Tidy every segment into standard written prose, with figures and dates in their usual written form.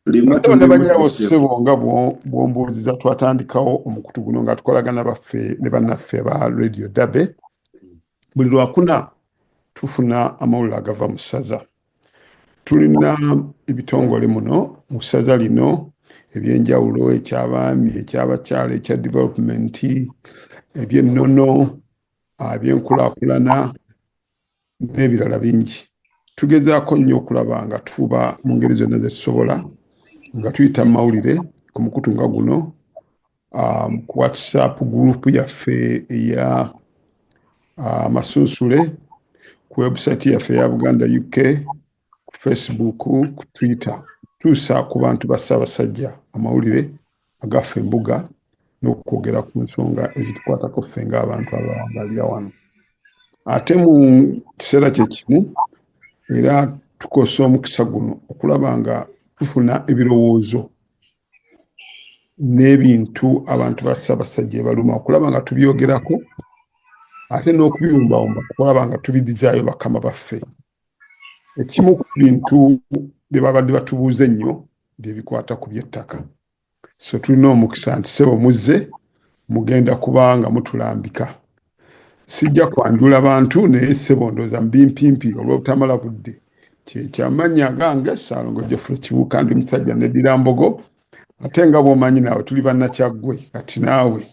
Ate banyabo ssebo nga bw'ombuuliza twatandikawo omukutu guno nga tukolagana baffe ne bannaffe ba Radio Dabe. Buli Lwakuna tufuna amawulire agava mu ssaza. Tulina ebitongole muno mu ssaza lino ebyenjawulo, eky'abaami, eky'abakyala, ekya development, ebyennono, ebyenkulaakulana n'ebirala bingi. Tugezaako nnyo okulaba nga tufuba mu ngeri zonna ze tusobola nga tuyita mu mawulire ku mukutu nga guno, ku WhatsApp group yaffe eya Masunsule, ku website yaffe eya Buganda UK, ku Facebook, ku Twitter. Tuusa ku bantu ba Ssaabasajja amawulire agaffe embuga n'okwogera ku nsonga ezitukwatako ffe ng'abantu abawangalira wano. Ate mu kiseera kye kimu era tukosa omukisa guno okulaba nga tufuna ebirowoozo n'ebintu abantu ba Ssaabasajja baluma okulaba nga tubyogerako ate n'okubiwumbawumba okulaba nga tubidizaayo bakama baffe. Ekimu ku bintu bye babadde batubuuza ennyo bye bikwata ku by'ettaka. So tulina omukisa nti ssebo muzze mugenda kubanga mutulambika. Sijja kwanjula bantu naye ssebo ndooza mbimpimpi olw'obutamala budde. Ky'amannya gange Ssaalongo Geoffrey Kibuuka, ndi musajja neddira mbogo, ate nga bw'omanyi naawe tuli bannakyaggwe, kati naawe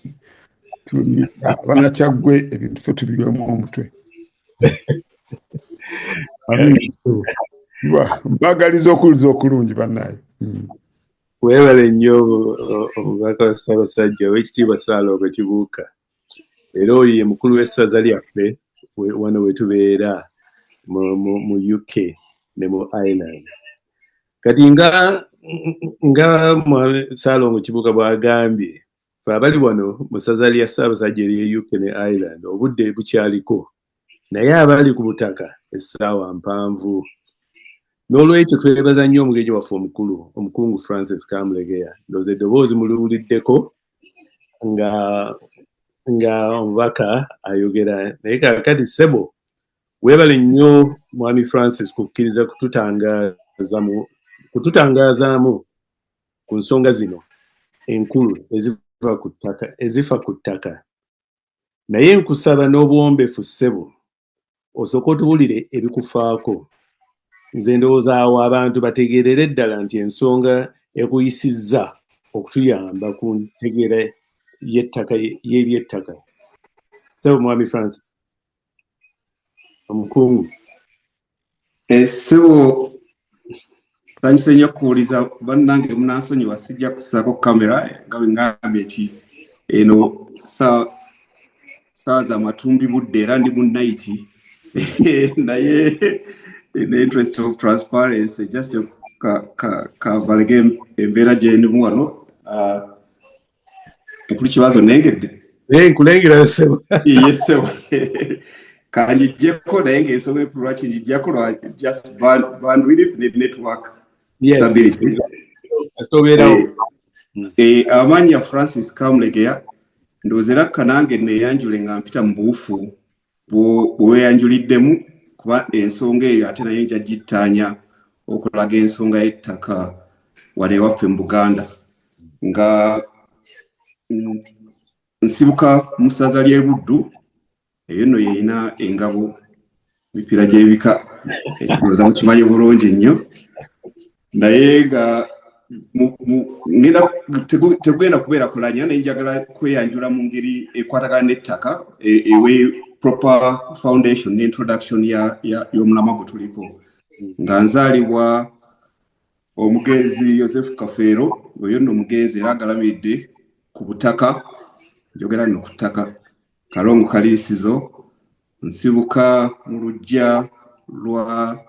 tuli bannakyaggwe, ebintu ffe tubiwemu omutwe. Mbagaliza okuliza okulungi bannaye. Weebale nnyo omubaka wa Ssaabasajja Oweekitiibwa Ssaalongo Kibuuka. Era oyo ye mukulu w'essaza lyaffe wano we tubeera mu UK ne mu Ireland. Kati nga Ssaalongo Kibuuka bw'agambye, fe abali wano mu ssaza lya Ssaabasajja ery'e UK ne Ireland obudde bukyaliko, naye abali ku butaka essaawa mpanvu. N'olwekyo twebaza nnyo omugenyi waffe omukulu, Omukungu Francis Kamulegeya. Ndowooza eddoboozi muluwuliddeko nga omubaka ayogera. Naye kakati ssebo, weebale nnyo Mwami Francis kukkiriza kututangazaamu ku nsonga zino enkulu ezifa ku ttaka. Naye nkusaba n'obuwombeefu ssebo, osooke otubuulire ebikufaako. Nze ndowooza awo abantu bategeerere ddala nti ensonga ekuyisizza okutuyamba ku ntegeera y'ebyettaka. Ssebo Mwami Francis Omukungu. Ssebo sanyuse nnyo okuwuliza bannange munansonyiwa sijja kussaako kamera nga bwe ngambye nti eno saawa za matumbi budde era ndi mu nayiti naye in the interest of transparency just kabalege embeera gye ndimu wano ekulu kibazo nengedde nkulengera ssebo ssebo kanjijjeko naye ng'ensonga enkulu lwaki njijjako lwa just bandwidth ne network stability. Amannya Francis Kamulegeya ndowooza era kanange neeyanjule nga mpita mu buufu bweweyanjuliddemu kuba ensonga eyo ate naye nja gittaanya okulaga ensonga y'ettaka wano ewaffe mu Buganda nga nsibuka mu ssaza ly'e Buddu. Eyo nno yeyina engabo mipiira gy'ebika ekirowooza mukimanyi bulungi nnyo, naye nga tegenda kubeera kulanya naye njagala kweyanjula mu ngeri ekwatagana n'ettaka ewe proper foundation n'introduction y'omulamwa gwe tuliko. Nga nzaalibwa omugenzi Joseph Kafeero, oyo nno omugenzi era agalamidde ku butaka, njogera nno ku ttaka, Kalongo Kaliisizo. Nsibuka mu luggya lwa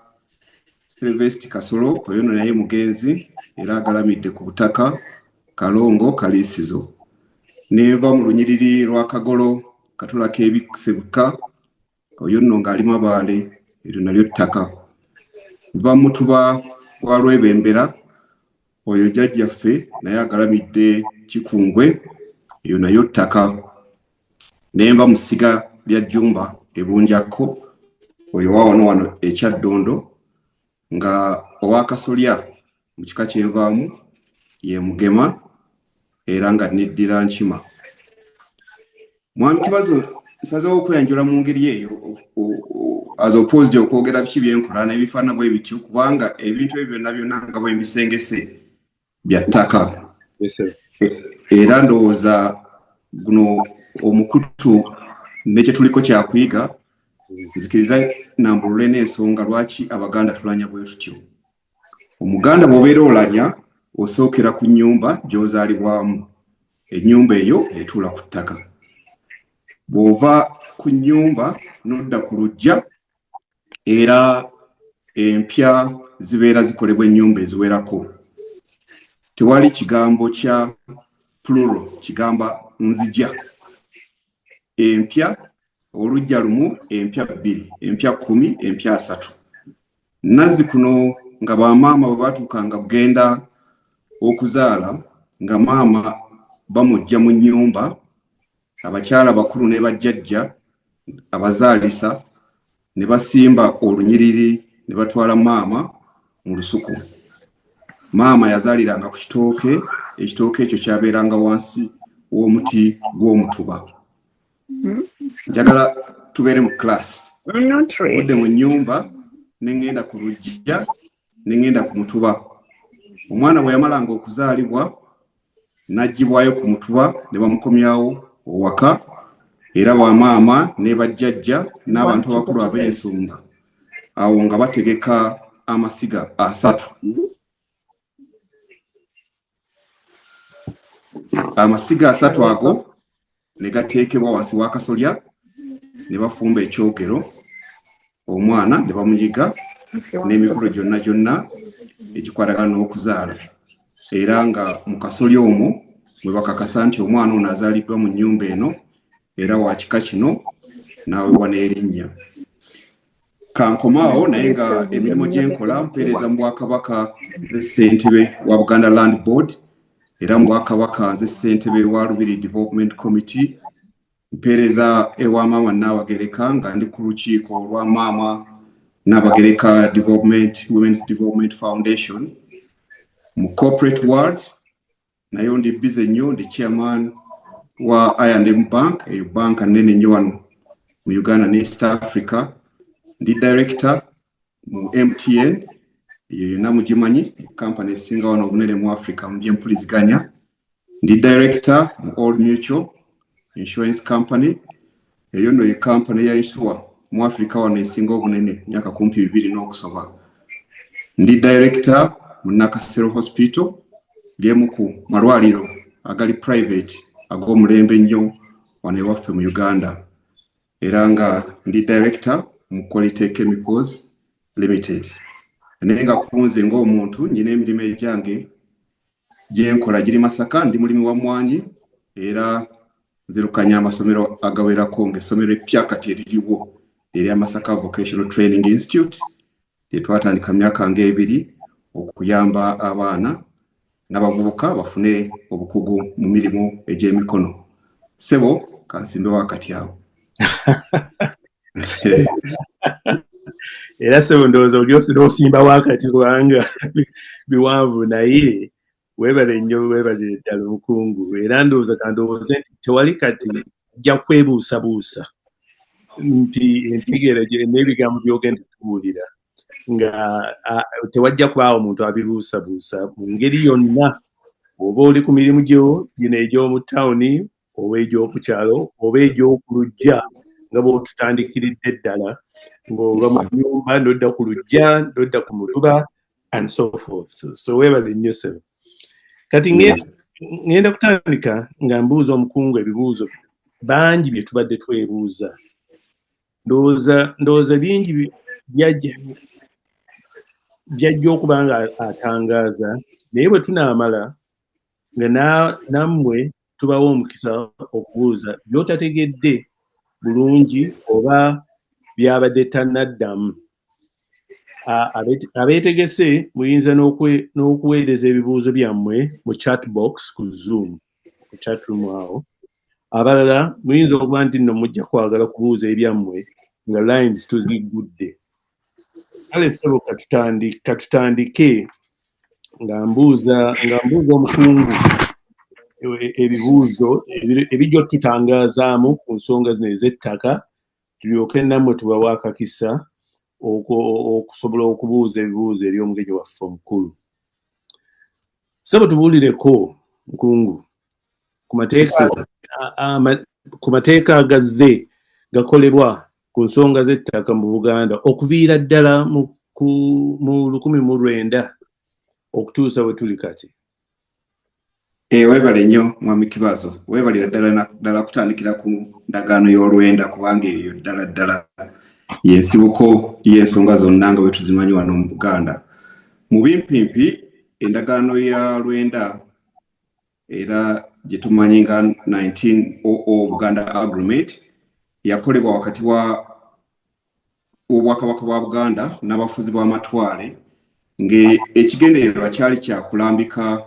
Sylvester Kasolo, oyo nno naye mugenzi era agalamidde ku butaka, Kalongo Kaliisizo. Neva mu lunyiriri lwa Kagolo Katula k'ebisebuka, oyo nno ng'ali Mabaale, eryo nalyo ttaka. Nva Mutuba wa Lwebembera, oyo jjajjaffe naye agalamidde Kikungwe, eyo nayo ttaka. Nemba Musiga lya Jjumba Ebunjako, oyo wawano wano ekyaddondo, nga owa Kasolya mu kika kyenvaamu ye Mugema era nga neddira Nkima. Mwami Kibazo nsazeewo okweyanjula mu ngeri eyo as opposed okwogera biki byenkola n'ebifaana bwe bityo kubanga ebintu ebyo byonna byonna nga bwe mbisengese bya ttaka. Era ndowooza guno omukutu nekye tuliko kyakuyiga nzikiriza nambulule n'ensonga lwaki Abaganda tulanya bwe tutyo. Omuganda bw'obeera olanya osookera ku nnyumba gy'ozaalibwamu, ennyumba eyo etuula ku ttaka. Bw'ova ku nnyumba n'odda ku luggya era empya zibeera zikolebwa ennyumba eziwerako. Tewali kigambo kya plural kigamba nzija. Empya oluggya lumu, empya bbiri, empya 10, empya 3. Nazzikuno nga bamaama bwe batuukanga kugenda okuzaala nga maama bamujja mu nnyumba, abakyala bakulu ne bajjajja abazaalisa ne basimba olunyiriri ne batwala maama mu lusuku. Maama yazaaliranga ku kitooke, ekitooke ekyo kyabeeranga wansi w'omuti gw'omutuba. Njagala tubeere mu class. Odde mu nnyumba n'engenda ku luggya n'engenda ku mutuba. Omwana bwe yamalanga okuzaalibwa n'aggyibwayo ku mutuba ne bamukomyawo owaka, era bamaama ne bajjajja n'abantu abakulu ab'ensonga awo nga bategeka amasiga 3. Amasiga 3 ago ne gateekebwa wansi w'akasolya ne bafumba ekyogero, omwana ne bamunyiga n'emikolo gyonna egikwatagana n'okuzaala. Era nga mu kasolya omwo mwe bakakasa nti omwana ono azaaliddwa mu nnyumba eno era wa kika kino n'aweebwa n'erinnya. Kankomaawo naye nga emirimu gyenkola mpeereza mu Bwakabaka nze ssentebe wa Buganda Land Board, era mu Bwakabaka nze ssentebe wa Lubiri Development Committee, mpeereza ewa Maama Nnaabagereka nga ndi ku lukiiko olwa Maama Nnaabagereka Women's Development Foundation. Mu corporate world nayo ndi busy nnyo, ndi chairman wa I&M Bank, eyo banka nnene nnyo wano mu Uganda ne East Africa. Ndi director mu MTN, eyo namugimanyi company esinga wano obunene mu Africa mu byempuliziganya. Ndi director mu Old Mutual Insurance Company, eyo nno ye company ya insure mu Africa wano esinga obunene myaka 20 n'okusoba. Ndi director mu Nakasero Hospital, lyemu ku malwaliro agali private ag'omulembe nnyo wano ewaffe mu Uganda. Era nga ndi director mu Quality Chemicals Limited. Nenga kunze ng'omuntu nyina emirimu egyange gyenkola giri Masaka, ndi mulimi wa mmwanyi era nzirukanya amasomero agawerako ng'essomero eppya kati eririwo erya Masaka Vocational Training Institute lyetwatandika myaka nga 2 okuyamba abaana n'abavubuka bafune obukugu mu mirimu egy'emikono. Sebo kansimbe wakati awo. Era sebo ndowooza olyosi n'osimba wakati kubanga biwanvu naye weebale nnyo, weebale ddala omukungu. Era ndowooza kandowooze nti tewali kati ajja kwebuusabuusa nti entegeera n'ebigambo by'ogenda tuwulira nga tewajja kubaawo omuntu abibuusabuusa mu ngeri yonna. Oba oli ku mirimu gyo gino egy'omu tawuni oba egy'oku kyalo oba egy'oku luggya nga bw'otutandikiridde ddala, ng'ova mu nnyumba n'odda ku luggya n'odda ku mutuba and so forth. So weebale nnyo sebo. Kati ngenda kutandika nga mbuuza omukungu ebibuuzo bangi bye tubadde twebuuza. Ndowooza bingi byajja okuba nga atangaaza, naye bwe tunaamala nga nammwe tubawo omukisa okubuuza by'otategedde bulungi oba byabadde tannaddamu. Abeetegese muyinza n'okuweereza ebibuuzo byammwe mu chat box ku Zoom, ku chat room awo. Abalala muyinza okuba nti nno mujja kwagala kubuuza ebyammwe nga lines tuzigudde. Kale ssebo katutandike nga mbuuza omukungu ebibuuzo ebijja tutangazaamu ku nsonga zino ez'ettaka tulyoke nammwe tubawa akakisa okusobola okubuuza ebibuuzo eri omugenyi waffe omukulu. Sebo tubuulireko mukungu ku mateeka agazze gakolebwa ku nsonga z'ettaka mu Buganda okuviira ddala mu 1900 okutuusa we tuli kati. Weebale nnyo Mwami Kibazo, weebalira ddala kutandikira ku ndagaano y'olwenda kubanga eyo ddala y'ensibuko y'ensonga zonna nga bwe tuzimanyi wano mu Buganda. Mu bimpimpi endagaano ya lwenda era gye tumanyi nga 1900 Buganda Agreement yakolebwa wakati wa Obwakabaka bwa Buganda n'abafuzi b'amatwale ng'ekigendererwa kyali kya kulambika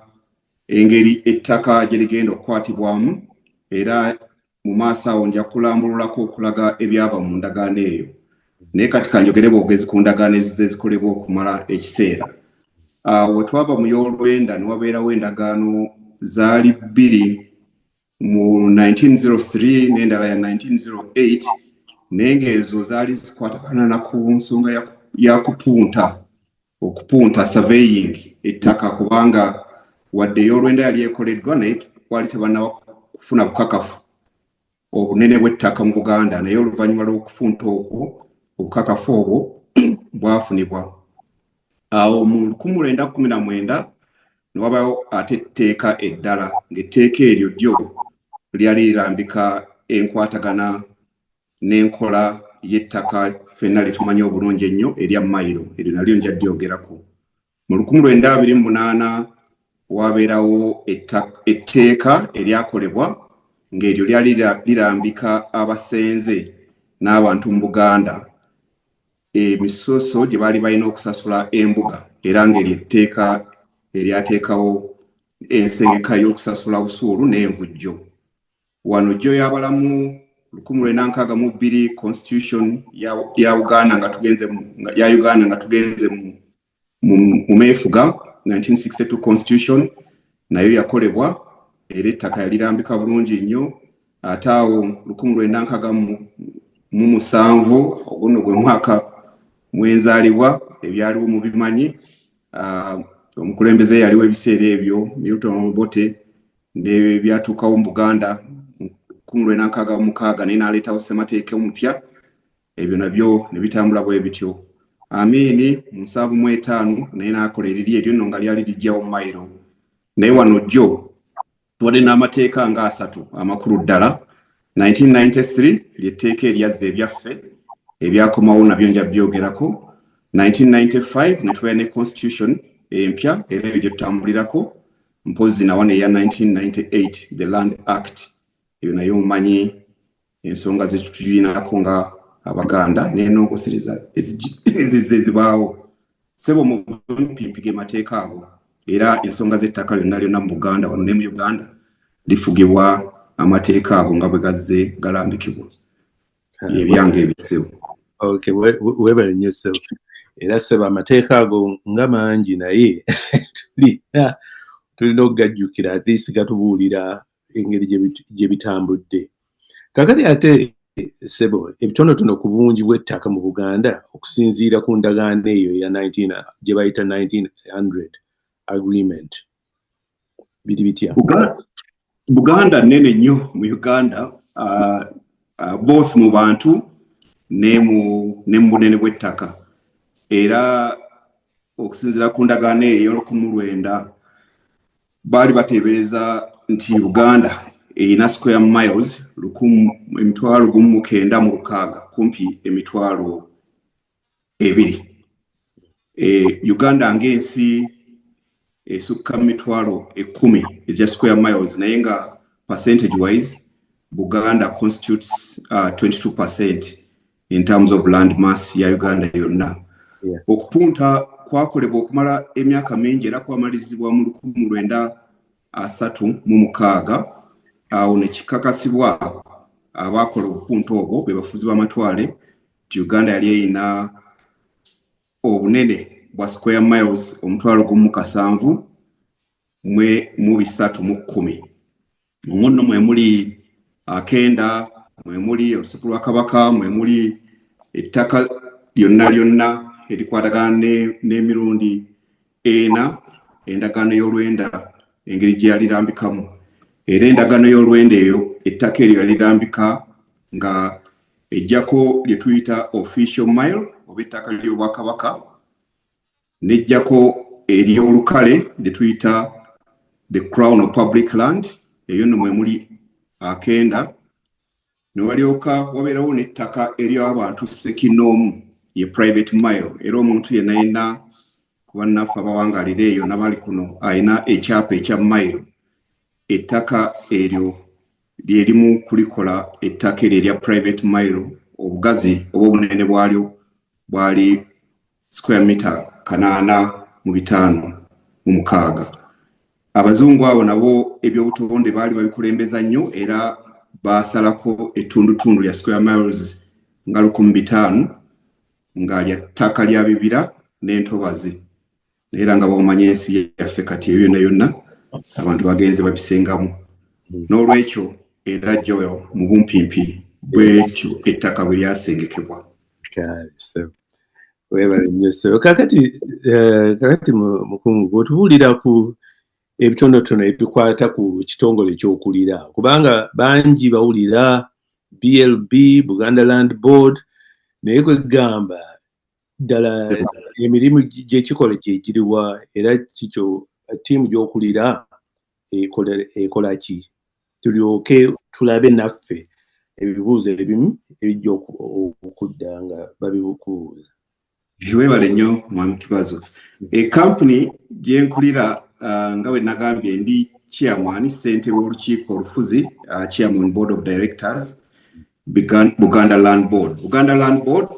engeri ettaka gye ligenda okukwatibwamu era mu maaso awo nja kulambululako okulaga ebyava mu ndagaano eyo. Naye kati kanjogere bwogezi ku ndagaano ezikolebwa okumala ekiseera. We twava mu y'olwenda ne wabeerawo endagaano zaali bbiri mu 1903 n'endala ya 1908 naye ng'ezo zaali zikwatagana ku nsonga ya okupunta surveying ettaka kubanga wadde y'olwenda yali ekoleddwa naye wali tebannaba kufuna bukakafu obunene bw'ettaka mu Buganda, naye oluvannyuma lw'okupunta okwo obukakafu obwo bwafunibwa. Awo mu 1919 ne wabaawo ate etteeka eddala ng'etteeka eryo lyo lyali lirambika enkwatagana n'enkola y'ettaka ffenna lye tumanyi obulungi ennyo erya mayiro. Eryo nalyo nja dyogerako. Mu 1928 wabeerawo etteeka eryakolebwa ng'eryo lyali lirambika abasenze n'abantu mu Buganda emisoso gye baali balina okusasula embuga era ng'eryo etteeka eryateekawo ensengeka y'okusasula busuulu n'envujjo. Wano jjo y'abalamu 1962 Constitution ya Uganda nga tugenze mu meefuga 1962 Constitution nayo yakolebwa era ettaka yalirambika bulungi nnyo. Ate awo 1967 ogwo gwe mwaka mwenzaalibwa ebyaliwo mu bimanyi. Omukulembeze yaliwo ebiseera ebyo Milton Obote byatuukawo mu Buganda 1966 naye n'aleetawo ssemateeka omupya. Ebyo nabyo ne bitambula bwe bityo. Amini mu 1975 naye n'akola eriri eryo nno nga lyali lijjawo mu mayiro. Naye wano jjo tuwadde n'amateeka nga 3 amakulu ddala. 1993 lyetteeka eryazza ebyaffe ebyakomawo nabyo nja byogerako. 1995 ne tubeera ne constitution empya era ebyo gye tutambulirako. Mpozi na wano eya 1998 the Land Act eyo nayo mumanyi ensonga zetutuyinako nga Abaganda n'enongosereza ezibaawo. Sebo mu mpimpi ge mateeka ago era ensonga z'ettaka lyonna mu Buganda wano ne mu Uganda lifugibwa amateeka ago nga bwe gazze galambikibwa ebyange ebisebo. Okay, weebale nnyo Sebo. Era Sebo amateeka ago nga mangi naye tulina okugajjukira at least gatubuulira engeri gye bitambudde. Kakati ate Sebo ebitonotono ku bungi bw'ettaka mu Buganda okusinziira ku ndagaano eyo ya 19 gye bayita 1900 agreement biri bitya? Buganda nene nnyo mu Uganda both mu bantu ne mu bunene bw'ettaka era okusinziira ku ndagaano eyo y'olukumi baali bateebereza nti Uganda erina square miles 1906 kumpi emitwalo 2. Uganda ng'ensi esukka mitwalo 10 ezya square miles naye nga percentage wise Buganda constitutes 22% in terms of land mass ya Uganda yonna. Okupunta kwakolebwa okumala emyaka mingi era kwamalirizibwa mu 1936 awo ne kikakasibwa abakola obupunta obwo be bafuzi b'amatwale Uganda yali erina obunene bwa square miles 17,310 muno mwe muli Akenda, mwe muli olusuku lwa Kabaka, mwe muli ettaka lyonna erikwatagana n'emirundi 4 endagaano y'olwenda engeri gye yalirambikamu. Era endagaano y'olwenda eyo ettaka eryo yalirambika nga ejjako lye tuyita official mile oba ettaka ly'Obwakabaka, n'ejjako ery'olukale lye tuyita the crown of public land, eyo nno mwe muli Akenda. Ne walyoka wabeerawo n'ettaka ery'abantu ssekinnoomu ye private mile, era omuntu yenna kuba nnaffe abawangalira eyo n'abali kuno alina ekyapa ekya mile. Ettaka eryo lyerimu kulikola ettaka eryo erya private mile, obugazi oba obunene bwalyo bwali square meter 856. Abazungu abo nabo ebyobutonde baali babikulembeza nnyo era basalako ettundutundu lya square miles nga 1500 nga lya ttaka lya bibira n'entobazi. Era nga bw'omanyi ensi yaffe kati eyo yonna abantu bagenze babisengamu. N'olwekyo era Joel mu bumpimpi bw'etyo ettaka bwe lyasengekebwa. Kakati mukungu bw'otubuulira ku ebitonotono ebikwata ku kitongole ky'okulira, kubanga bangi bawulira BLB, Buganda Land Board, naye kwegamba ddala emirimu gy'ekikola gyegiriwa era kikyo ttiimu gy'okulira ekola ki? Tulyoke tulabe naffe ebibuuzo ebimu ebijja okudda nga babibukuuza. Weebale nnyo mwami Kibazo. Kampuni gye nkulira nga we nagambye ndi chairman ssentebe w'olukiiko olufuzi, chairman board of directors, Buganda Land Board. Buganda Land Board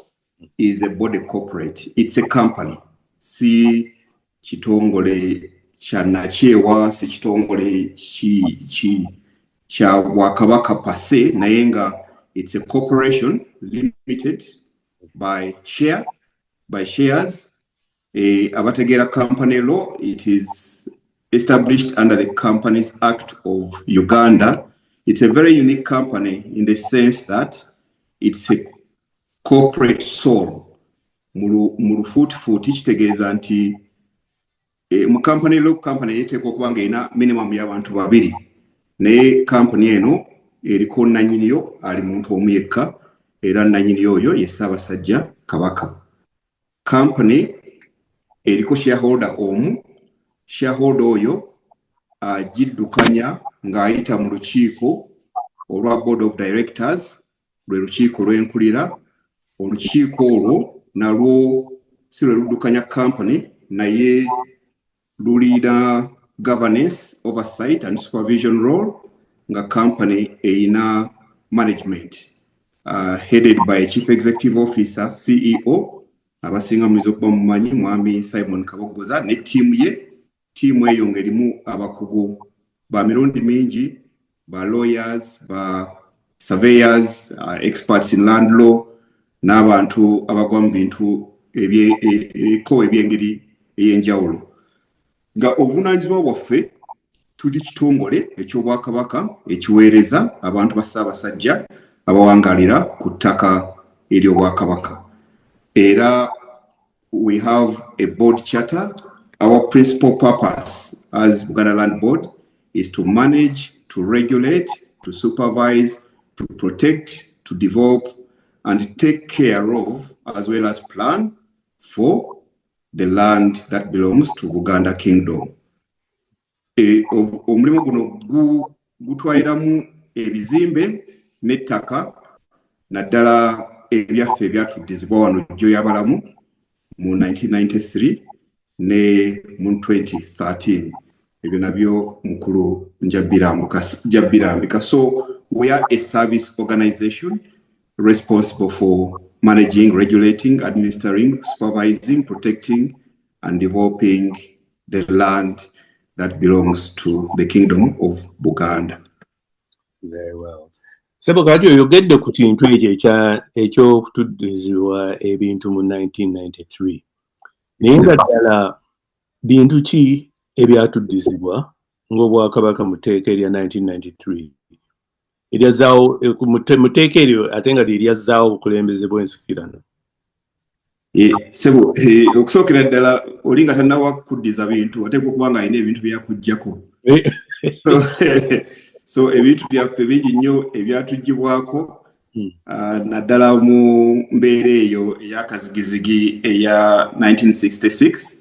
is a body corporate. It's a company. Si kitongole kya nakyewa, si kitongole kya Bwakabaka pase, naye nga it's a corporation limited by shares. Abategeera company law, it is established under the Companies Act of Uganda. It's a very unique company in the sense that it's a corporate soul. Mulufuti kitegeeza nti mu company law company yeteekwa okuba nga erina minimum y'abantu 2, naye company eno eriko nannyini yo ali muntu omu yekka, era nannyini oyo ye Ssaabasajja Kabaka. Company eriko shareholder omu, shareholder oyo agiddukanya ng'ayita mu lukiiko olwa board of directors, lwe lukiiko lw'enkulira. Olukiiko olwo nalwo si lwe luddukanya company, naye lulina governance, oversight and supervision role, nga company erina management headed by a chief executive officer, CEO, abasinga muyinza okuba mumanyi mwami Simon Kabogoza ne ttiimu ye. Ttiimu eyo ng'erimu abakugu ba mirundi mingi, ba lawyers, ba surveyors, experts in land law, n'abantu abagwa mu bintu ebyengeri ey'enjawulo. Nga obuvunaanyizibwa bwaffe tuli kitongole eky'Obwakabaka ekiweereza abantu ba Ssaabasajja abawangalira ku ttaka ery'Obwakabaka. Era we have a board charter. Our principal purpose as Buganda Land Board is to manage, to regulate, to supervise, to protect, to develop, and take care of, as well as plan for the land that belongs to Buganda Kingdom. Omulimu guno gutwaliramu ebizimbe n'ettaka naddala ebyaffe ebyatuddizibwa wano jjo y'abalamu mu 1993 ne mu 2013. Ebyo nabyo mukulu njabirambika. So we are a service organization responsible for managing, regulating, administering, supervising, protecting, and developing the land that belongs to the Kingdom of Buganda. Very well. Sebo kati oyogedde ku kintu ekyo ekyokutuddizibwa ebintu mu 1993. naye nga ddala bintu ki ebyatuddizibwa ng'Obwakabaka mu tteeka erya 1993 eryazzaawo mu tteeka eryo ate nga liryazzaawo obukulembeze bw'ensikirano? Sebo okusookera ddala oli nga tannawa kuddiza bintu ateekwa okuba nga alina ebintu byakuggyako. So ebintu byaffe bingi nnyo ebyatuggibwako naddala mu mbeera eyo ey'akazigizigi eya 1966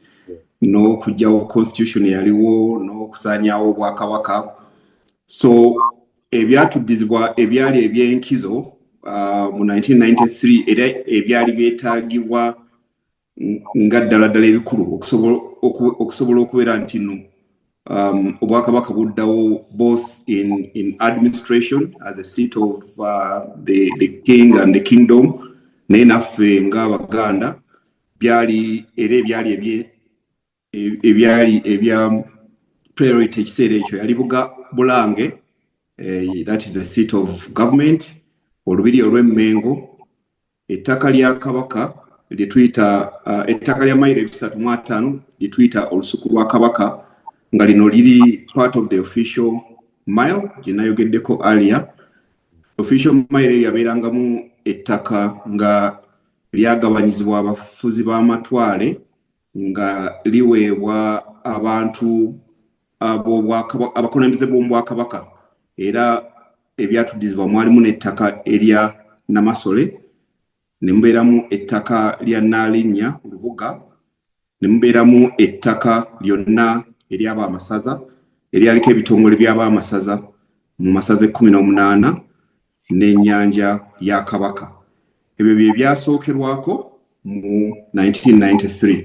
n'okugyawo constitution yaliwo n'okusaanyaawo Obwakabaka. So ebyatuddizibwa ebyali eby'enkizo mu 1993 era ebyali byetaagibwa nga ddala ebikulu okusobola okubeera nti no Obwakabaka buddawo both in administration as a seat of the king and the kingdom, naye naffe ng'Abaganda byali ebya priority ekiseera ekyo yali Bulange, that is the seat of government, Olubiri olw'Emmengo, ettaka lya Kabaka lye tuyita ettaka lya mayiro 305 lye tuyita olusuku lwa Kabaka, nga lino liri part of the official mile gye nayogeddeko earlier. Official mile yabeerangamu ettaka nga lyagabanyizibwa abafuzi b'amatwale nga liweebwa abantu abakulembeze b'Obwakabaka, era ebyatuddizibwa mwalimu n'ettaka erya Namasole, ne mubeeramu ettaka lya Nnalinnya Lubuga, ne mubeeramu ettaka lyonna ery'Abaamasaza eryaliko ebitongole by'Abaamasaza mu masaza 18 n'ennyanja ya Kabaka. Ebyo bye byasookerwako mu 1993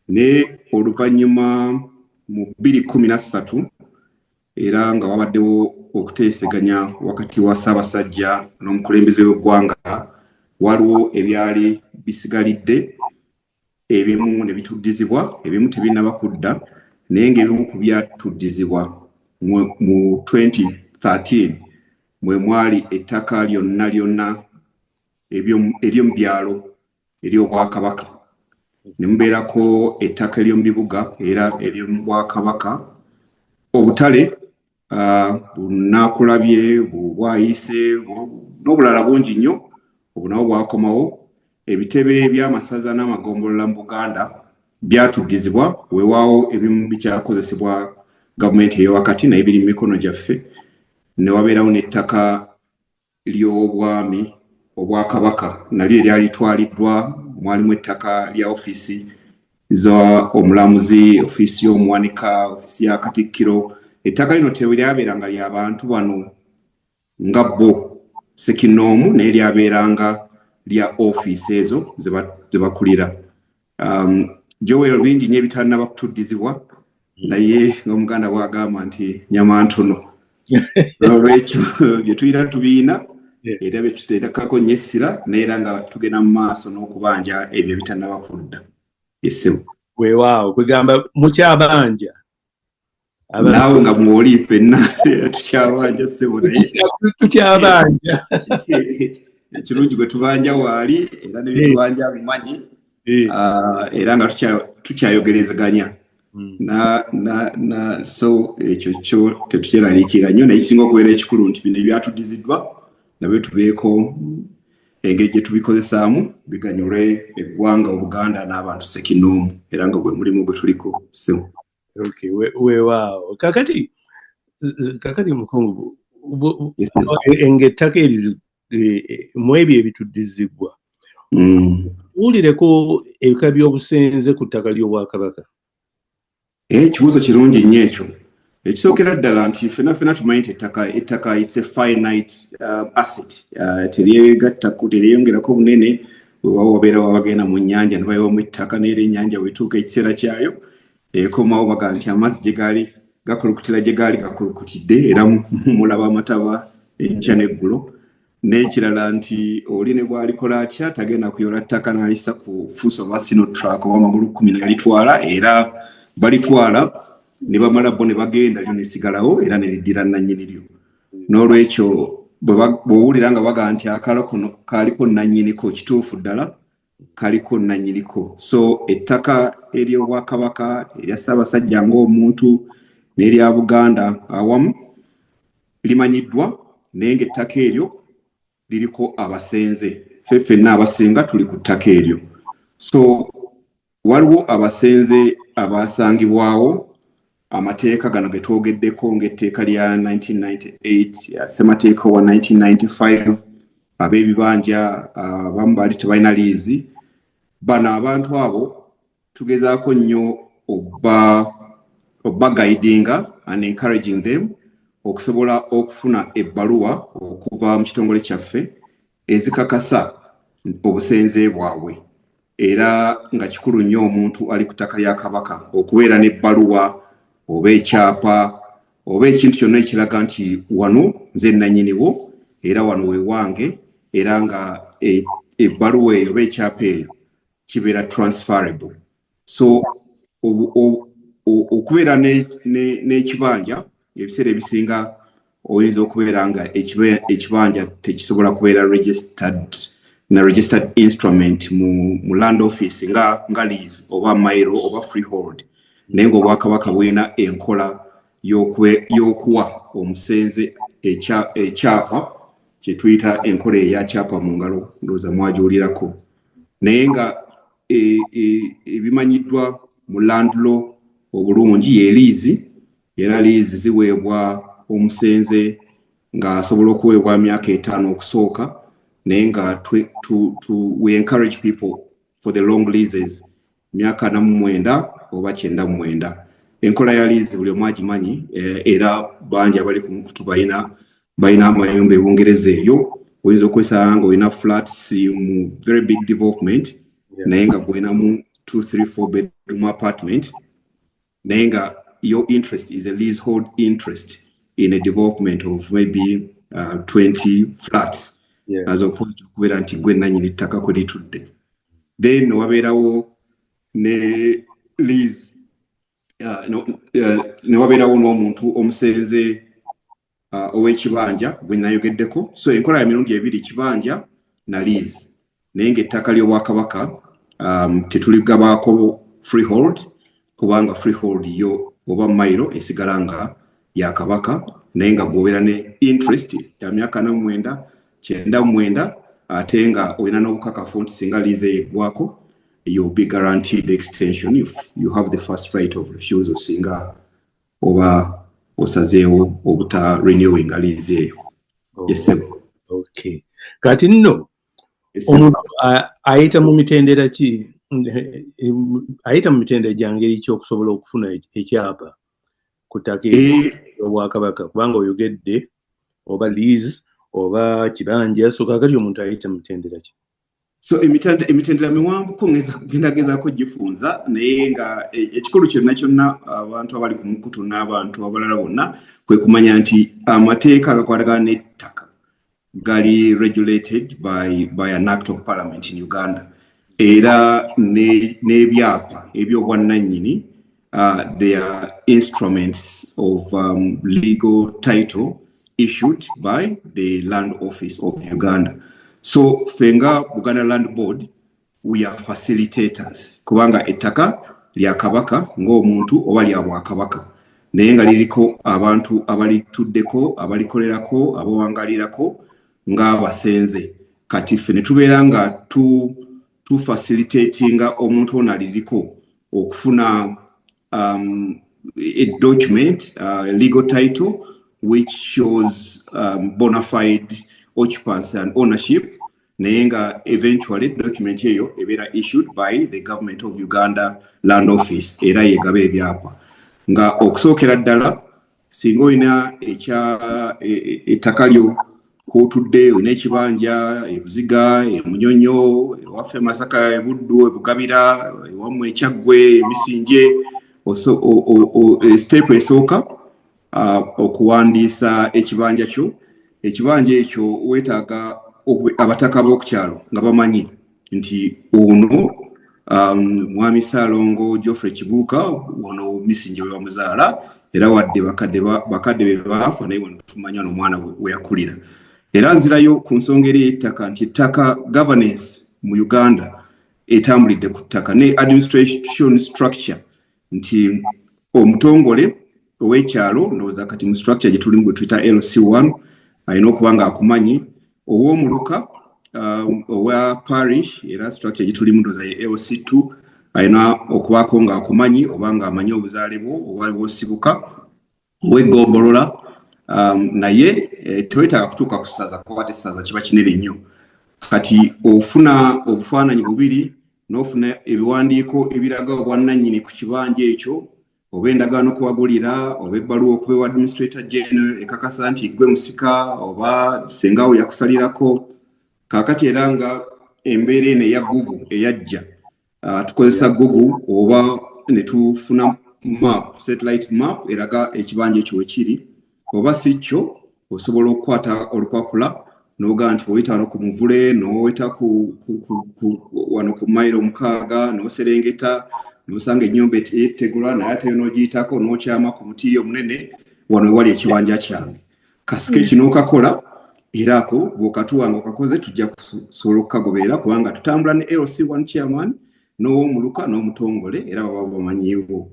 ne oluvannyuma mu 2013 era nga wabaddewo okuteeseganya wakati wa Ssaabasajja n'omukulembeze w'eggwanga, waliwo ebyali bisigalidde, ebimu ne bituddizibwa, ebimu tebinnaba kudda, naye ng'ebimu ku byatuddizibwa mu 2013 mwe mwali ettaka lyonna ery'omu byalo ery'Obwakabaka, ne mubeerako ettaka ery'omu bibuga era ery'omu Bwakabaka, obutale bunaakulabye, bwayise n'obulala bungi nnyo obunabo bwakomawo. Ebitebe by'amasaza n'amagombolola mu Buganda byatuddizibwa, weewaawo ebimu bikyakozesebwa gavumenti ey'owakati naye biri mu mikono gyaffe. Ne wabeerawo n'ettaka ly'obwami Obwakabaka nalyo eryali litwaliddwa, mwalimu ettaka lya ofiisi z'omulamuzi, ofiisi y'omuwanika, ofiisi ya Katikkiro. Ettaka lino teryabeeranga ly'abantu bano nga bo Ssekinnoomu, naye lyabeeranga lya ofiisi ezo ze bakulira. Joel bingi nnyo ebitannaba kutuddizibwa, naye ng'Omuganda bw'agamba nti nyama ntono. Olw'ekyo bye tulina tubiina era bye tuteekako nnyo essira, naye era nga tugenda mu maaso n'okubanja ebyo ebitannaba kudda. Essimu weewaawo kwegamba mukyabanja naawe nga mwoli ffenna tukyabanja ssebo, naye tukyabanja ekirungi gwe tubanja waali era ne bye tubanja bimanyi, era nga tukyayogerezeganya. So ekyo kyo tetukyeraliikira nnyo, naye kisinga okubeera ekikulu nti bino ebyatuddiziddwa nabyo tubeeko engeri gye tubikozesaamu biganyulwe eggwanga Obuganda n'abantu Ssekinnoomu, era nga gwe mulimu gwe tuliko. Okay, weewaawo. Kakati Mukungu, ng'ettaka eryo mu ebyo ebituddizibwa, tuwulireko ebika by'obusenze ku ttaka ly'Obwakabaka. Ekibuuzo kirungi nnyo ekyo. Ekisookera ddala nti ffenna tumanyi nti ettaka it's a finite asset, teryeyongerako bunene. Weewaawo wabeera wabagenda mu nnyanja ne bayiwamu ettaka, n'era ennyanja wetuuka ekiseera kyayo ekomawo baga nti amazzi gye gaali gakulukutira gye gaali gakulukutidde, era mulaba amataba enkya n'eggulo. N'ekirala nti oli ne bw'alikola atya tagenda kuyola ttaka n'alissa ku fuuso oba sinottrack oba amagulu 10 n'alitwala, era balitwala ne bamala bo ne bagenda lyo nesigalawo era ne liddira nannyini lyo. N'olwekyo bw'owulira nga baga nti akalo kono kaaliko nannyiniko, kituufu ddala kaliko nanyiriko. So ettaka ery'Obwakabaka erya Ssaabasajja ng'omuntu n'erya Buganda awamu limanyiddwa naye ng'ettaka eryo liriko abasenze. Ffe ffenna abasinga tuli ku ttaka eryo. So waliwo abasenze abasangibwawo amateeka gano ge twogeddeko ng'etteeka lya 1998 ssemateeka wa 1995 ab'ebibanja abamu baali tebalina liizi. Bano abantu abo tugezaako nnyo obba guidinga and encouraging them okusobola okufuna ebbaluwa okuva mu kitongole kyaffe ezikakasa obusenze bwabwe. Era nga kikulu nnyo omuntu ali ku ttaka lya Kabaka okubeera n'ebbaluwa oba ekyapa oba ekintu kyonna ekiraga nti wano nze nannyiniwo era wano we wange, era nga ebbaluwa eyo oba ekyapa eyo kibeera transferable. So okubeera n'ekibanja ebiseera ebisinga oyinza okubeera nga ekibanja tekisobola kubeera registered instrument mu land office nga lease oba mailo oba freehold. Naye ng'Obwakabaka bwina enkola y'okuwa omusenze ekyapa kye tuyita enkola eya kyapa mu ngalo, ndowooza mwagiwulirako. Naye nga ebimanyiddwa mu land law obulungi ye liizi, era liizi ziweebwa omusenze ng'asobola okuweebwa myaka 5 okusooka, naye nga we encourage people for the long leases myaka 49 oba 99. Enkola ya liizi buli omu agimanyi, era bangi abali ku mukutu balina amayumba e Bungereza eyo. Oyinza okwesanga nga olina flats mu very big development, naye nga gwinamu 2, 3, 4 bedroom apartment, naye nga your interest is a leasehold interest in a development of maybe 20 flats, as opposed to kubeera nti gwe nannyini ttaka kwe litudde. Then wabeerawo ne lease, ne wabeerawo n'omuntu omusenze ow'ekibanja gwe nayogeddeko. So enkola ya mirundi ebiri, kibanja na lease. Naye ng'ettaka ly'Obwakabaka tetuligabaako freehold, kubanga freehold yo oba mailo esigala nga ya Kabaka, naye nga gwobeera ne interest ya myaka 99 ate nga olina n'obukakafu nti singa liize yeggwako you'll be guaranteed extension if you have the first right of refusal singa oba osazeewo obuta renewing liize eyo. Yes, okay. Kati nno omuntu ayita mu mitendera ki? Ayita mu mitendera gyangeri ki okusobola okufuna ekyapa ku ttaka Obwakabaka, kubanga oyogedde oba lease oba kibanja, so kakati omuntu ayita mu mitendera ki? So emitendera miwanvuko ngezaako gifunza, naye nga ekikulu kyonna abantu abali ku mukutu n'abantu abalala bonna kwe kumanya nti amateeka agakwatagana n'ettaka gali regulated by an act of parliament in Uganda. Era n'ebyapa eby'obwannannyini they are instruments of legal title issued by the Land Office of Uganda. So fenga Buganda Land Board, we are facilitators. Kubanga ettaka lya Kabaka ng'omuntu oba lya Bwakabaka, naye nga liriko abantu abalituddeko, abalikolerako, abawangalirako ng'abasenze. Kati ffe ne tubeera nga tu facilitatinga omuntu ono aliriko okufuna a document, legal title which shows bona fide occupancy and ownership, naye nga eventually document eyo ebeera issued by the government of Uganda Land Office, era yegaba ebyapa. Nga okusookera ddala singa olina ettaka lyo kwotudde, olina ekibanja ebuziga, emunyonyo, ewaffe Masaka, ebuddu, ebugabira, ewamu ekyaggwe, emisinje, step esooka okuwandiisa ekibanja kyo. Ekibanja ekyo weetaaga abataka b'okukyalo nga bamanyi nti ono Mwami Ssaalongo Geoffrey Kibuuka ono Misinje we bamuzaala, era wadde bakadde be baafa naye wano tumanya n'omwana we yakulira. Era nzirayo ku nsonga eri ettaka nti ettaka governance mu Uganda etambulidde ku ttaka ne administration structure nti omutongole ow'ekyalo ndowooza kati mu structure gye tulimu gwe tuyita LC1 alina okuba nga akumanyi ow'omuluka owa parish era structure gye tulimu ndowooza ye LC2 alina okubaako nga akumanyi oba nga amanyi obuzaale bwo oba bw'osibuka ow'eggombolola naye tewetaaga kutuuka ku ssaza kuba tessaza kiba kinene nnyo kati ofuna obufaananyi bubiri n'ofuna ebiwandiiko ebiraga obwannannyini ku kibanja ekyo oba endagaano okuwagulira oba ebbaluwa okuva ewa administrator general ekakasa nti gwe musika oba sengawo yakusalirako kaakati era nga embeera eno eya Google eyajja tukozesa Google oba ne tufuna map satellite map eraga ekibanja ekyo wekiri oba si kyo osobola okukwata olupapula n'ogaa nti oyita no ku Muvule n'oweta wano ku mayiro 6 n'oserengeta n'osanga ennyumba etegulwa naye ate n'ogiyitako n'okyama ku muti omunene wano wali ekibanja kyange kasike kino okakola era ako bw'okatuwa nga okakoze tujja kusobola okukagoberera kubanga tutambula ne LC1 chairman n'ow'omuluka n'omutongole era baba bamanyiiwo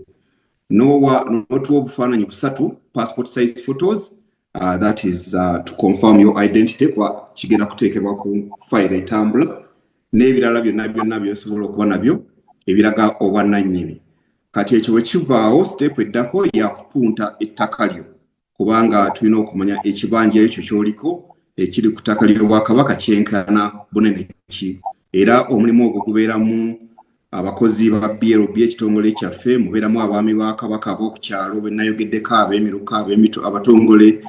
n'otuwa obufaananyi busatu passport size photos that is to confirm your identity kwa kigenda kuteekebwa ku file etambula n'ebirala byonna byosobola okuba nabyo ebiraga obwannannyini kati ekyo bwe kivaawo step eddako yakupunta ettaka lyo kubanga tulina okumanya ekibanja ekyo kyoliko ekiri ku ttaka ly'Obwakabaka kyenkana bunene ki era omulimu ogwo gubeeramu abakozi ba BLB ekitongole kyaffe mubeeramu abaami ba Kabaka ab'oku kyalo be nayogeddeko ab'emiruka abatongole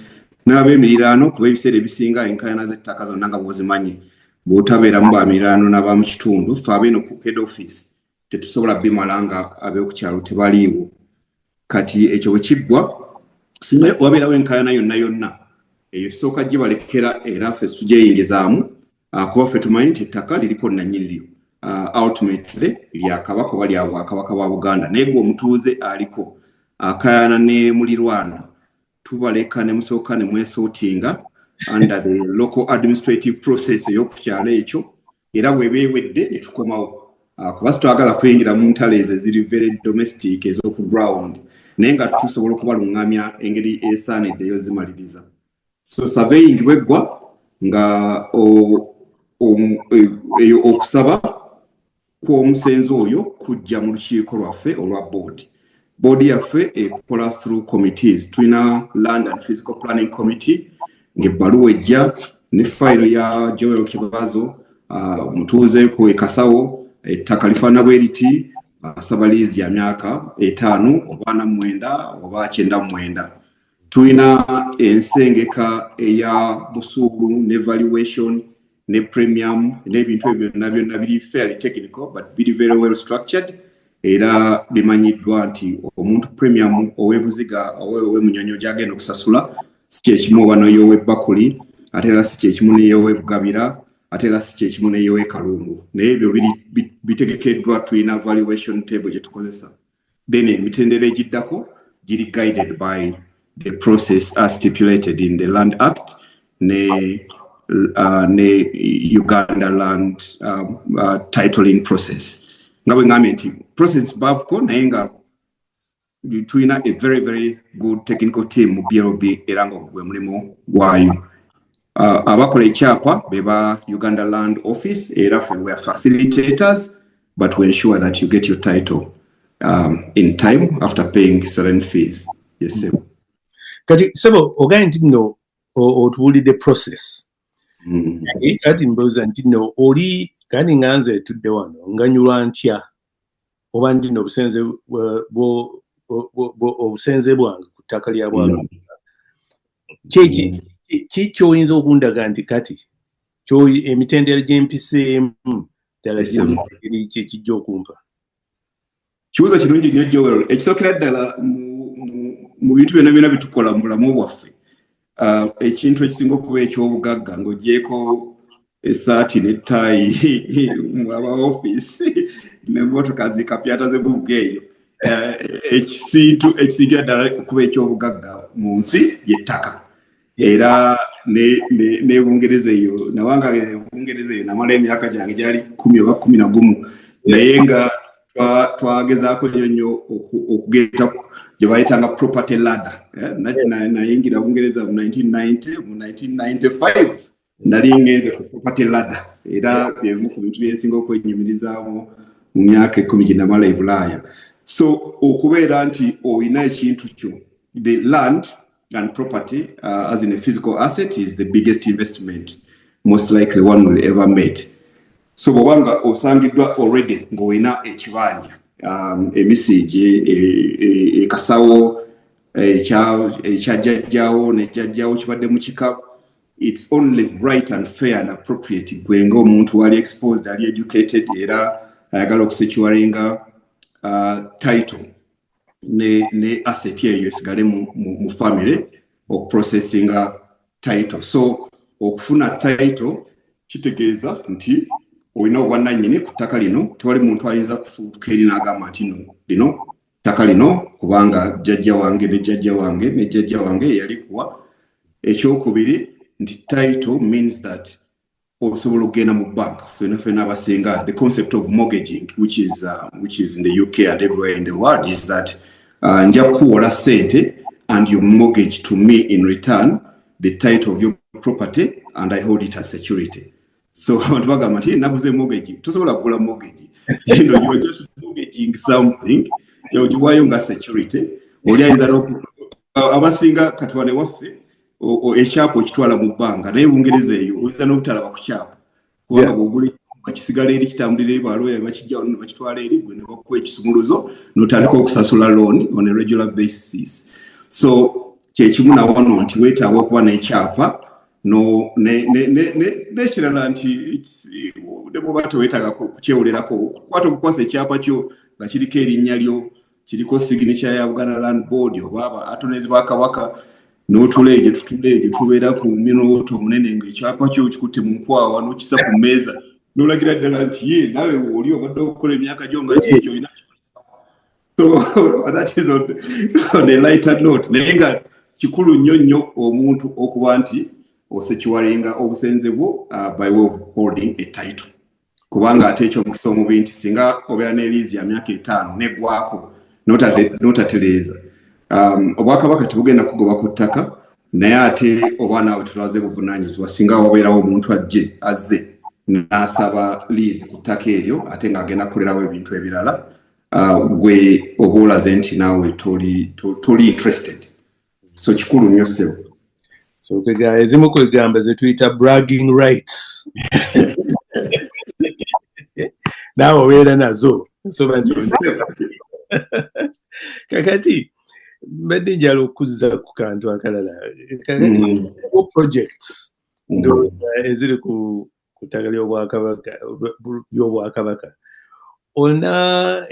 n'ab'emiriraano kuba ebiseera ebisinga enkayana z'ettaka zonna nga bw'ozimanyi bw'otabeeramu bamiriraano n'ab'omu kitundu ffe abeeno ku head office tetusobola bimala nga ab'oku kyalo tebaliiwo kati ekyo bwe kiggwa singa wabeerawo enkayana yonna eyo tusooka gibalekera era ffe tugyeyingizaamu kuba ffe tumanyi nti ettaka liriko nnannyini lyo ultimately lya Kabaka oba lya Bwakabaka bwa Buganda naye gwe omutuuze aliko akayana ne mulirwana tubaleka ne musooka ne mwesootinga under the local administrative process ey'okukyalo ekyo era webeewedde ne tukomawo kuba situagala kuyingira mu ntalo ezo ziri very domestic ez'oku ground naye nga tusobola okubalungamya engeri esaanidde eyozimaliriza so surveying bweggwa nga okusaba kw'omusenzi oyo kujja mu lukiiko lwaffe olwa board yaffe ekola through committees tulina land and physical planning committee ng'ebbaluwa ejja ne fayiro ya Joel Kibazo mutuuze ku ekasawo ettaka lifaana bwe liti asaba liizi ya myaka 5 oba 49 oba 99 tulina ensengeka eya busuulu ne valuation ne premium n'ebintu ebyo byonna biri fairly technical but biri very well structured era bimanyiddwa nti omuntu premium ow'ebuziga ow'emunyonyo gy'agenda okusasula si kyekimu oba n'ey'ow'ebbakuli ate era si kyekimu n'ey'ow'ebugabira ate era si kyekimu n'ey'ow'ekalungu naye ebyo bitegekeddwa tulina valuation table gye tukozesa then emitendera egiddako giri guided by the process as stipulated in the Land Act ne Uganda Land titling process. Nga bwe ngambye nti process bavuko naye nga tulina a very very good technical team mu BLB era nga gwe mulimu gwayo. Abakola ekyapa beba Uganda Land Office era ffe we are facilitators but we ensure that you get your title in time after paying certain fees. Yes, sir. Kati sebo ogani ntino otuwulidde process. Kati mbuuza ntino oli kandi nganze tudde wano nganyulwa ntya oba ntino obusenze bwange ku ttaka lya Bwakabaka. Ki kyoyinza okundaga nti kati emitendera gy'empiseemu ddala kijja okumpa? Kibuuzo kirungi nnyo Joel. Ekisookera ddala mu bintu byonna bitukola mu bulamu bwaffe ekintu ekisinga okuba eky'obugagga ng'oggyeko essaati n'ettaayi mu aba-office n'emmotoka zikapyata z'ebubuga eyo ekintu ekisingira ddala okuba eky'obugagga mu nsi y'ettaka era ne Bungereza eyo nawanga Bungereza eyo namala emyaka gyange gyali 10 oba 11 naye nga twagezaako nnyo okugenda gye bayitanga property ladder. Nayingira Bungereza mu 1990 mu 1995 nali ngenze ku property ladder era byemu ku bintu byesinga okwenyumirizaamu mu myaka 10 gye namala e Bulaaya. So okubeera nti oyina ekintu kyo, the land and property as in a physical asset is the biggest investment most likely one will ever make. So bwanga osangiddwa already ng'olina ekibanja emisije ekasawo ekyajjajjawo nejjajjawo kibadde mu kika, it's only right and fair and appropriate gwe ng'omuntu wali exposed ali educated era ayagala okusecuringa title ne asset eyo esigale mu family okuprocessinga title. So okufuna title kitegeeza nti olina obwannannyini ku ttaka lino, tewali muntu ayinza kufuutuka eri n'agamba nti lino ttaka lino kubanga jjajja wange ne jjajja wange ne jjajja wange yalikuwa. Ekyokubiri nti title means that osobola okugenda mu bank, fena abasinga the concept of mortgaging which is in the UK and everywhere in the world is that nja kuwola sente and you mortgage to me in return the title of your property and I hold it as security. So abantu bagamba nti nabuze mortgage, tosobola kugula mortgage. You are just mortgaging something ogiwaayo nga security. Oli ayinza abasinga katwane waffe ekyapa okitwala mu bbanga naye Bungereza eyo oyinza n'obutalaba ku kyapa kubanga bw'ogula bakisigala eri kitambulira ebaalooya bakijja ne bakitwala eri gwe ne bakuwa ekisumuluzo n'otandika okusasula loan on a regular basis. So kyekimu na wano nti weetaaga okuba n'ekyapa n'ekirala nti ne bw'oba teweetaaga kukyewulerako kukwata okukwasa ekyapa kyo nga kiriko erinnya lyo, kiriko signature ya Buganda Land Board oba atonezi ba Kabaka n'otuleege tubeera ku minooto munene ng'ekyapa kyo kikutte mu nkwawa n'okisa ku mmeeza n'olagira ddala nti ye naawe oli obadde okukola emyaka gyo nga gyekyo olina. So that is on a lighter note. Naye nga kikulu nnyo omuntu okuba nti osecuringa obusenze bwo by way of holding a title. Kubanga ate ekyo mukisa omubi nti singa obeera n'eliizi ya myaka 5 neggwako n'otatereeza Obwakabaka tebugenda kugoba ku ttaka naye ate oba naawe tulaze buvunaanyizibwa singa wabeerawo omuntu azze n'asaba liizi ku ttaka eryo ate ng'agenda kukolerawo ebintu ebirala gwe oba olaze nti naawe toli interested. So kikulu nnyo ssebo. So ezimu kwegamba ze tuyita bragging rights. Naawe obeera nazo nsoba nti kakati mbadde njala okuzza ku kantu akalala kakati projects eziri ku ttaka ly'Obwakabaka olina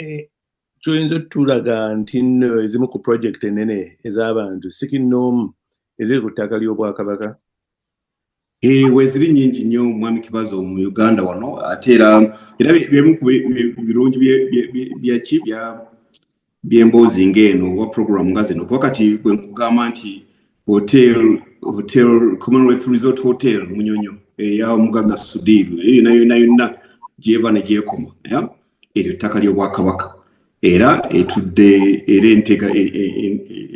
kyoyinza otulaga nti nno ezimu ku project ennene ez'abantu sikinnoomu eziri ku ttaka ly'Obwakabaka? Weziri nyingi nnyo Mwami Kibazo mu Uganda wano ate era byemu ku birungi by'emboozi ng'eno oba program nga zino wakati bwe nkugamba nti hotel Commonwealth Resort Hotel Munyonyo eya Omugagga Sudiru yonna gyeba ne gyekoma eryo ttaka ly'Obwakabaka era etudde era entega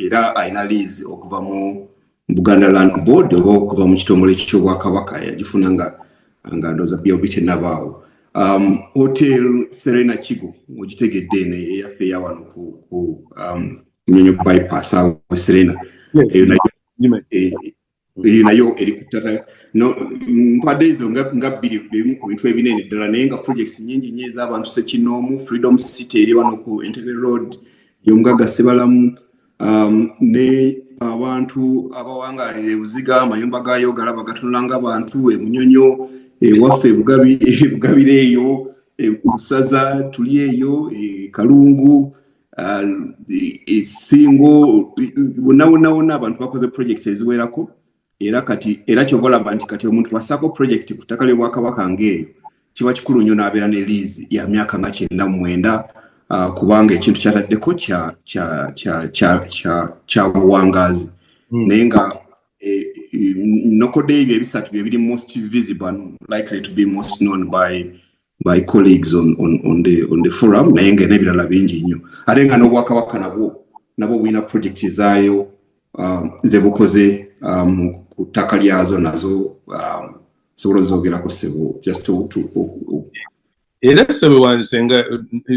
era ayina liizi okuva mu Buganda Land Board oba okuva mu kitongole ky'Obwakabaka yagifuna nga ndooza byobite nabaawo. Hotel Serena Kigo ogitegedde eno eyaffe eya wano ku Munyonyo bypass awo Serena eyo nayo eri ku ttaka mpadde ezo nga bbiri ebimu ku bintu ebinene ddala naye nga projects nyingi nnyo ez'abantu Ssekinoomu Freedom City eri wano ku Entebbe Road y'Omugagga Ssebalamu ne abantu abawangaalira ebuziga amayumba gaayo galaba gatunula ng'abantu Munyonyo waffe Bugabire eyo Kusaza tuli eyo Kalungu Singo wonna abantu bakoze projects eziwerako era kyobalaba nti kati omuntu wasaako project ku ttaka ly'Obwakabaka ng'eyo kiba kikulu nnyo n'abeera ne liizi ya myaka nga 99 kubanga ekintu kyataddeko kya buwangaazi naye nga nokodde ebyo ebisatu bye biri most visible and likely to be most known by by colleagues on the forum naye nga n'ebirala bingi nnyo ate nga n'obwakabaka nabo bwina project zaayo ze bukoze ku ttaka lyazo nazo sobola zogerako ssebo just to era ssebo wansenga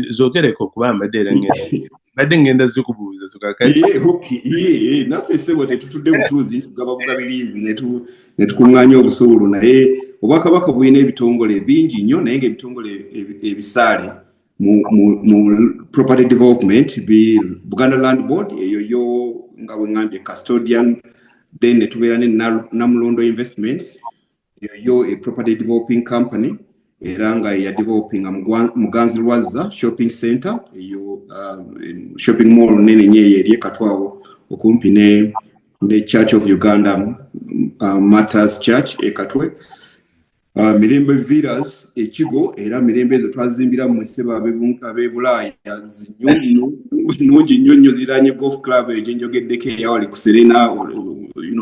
zogereko kuba mbadde ngenda zikubuuza zokakati naffe ssebo tetutudde butuuzi tugaba bugabirizi ne tukuŋŋaanya obusuulu naye obwakabaka bwina ebitongole bingi nnyo naye ng'ebitongole ebisaale mu property development Buganda Land Board eyo yo nga bwe ŋŋambye custodian then ne tubeera ne Namulondo Investments eyo a property developing company era nga ya developing Muganzi Lwazza shopping center eyo shopping mall nene nnyo eri Katwawo okumpi ne Church of Uganda Martyrs Church Katwe Mirembe Villas ekigo era mirembe ezo twazimbira mu ssebo ab'e Bulaaya nnungi nnyo ziranye golf club ejenjogeddeko eyawali ku Serena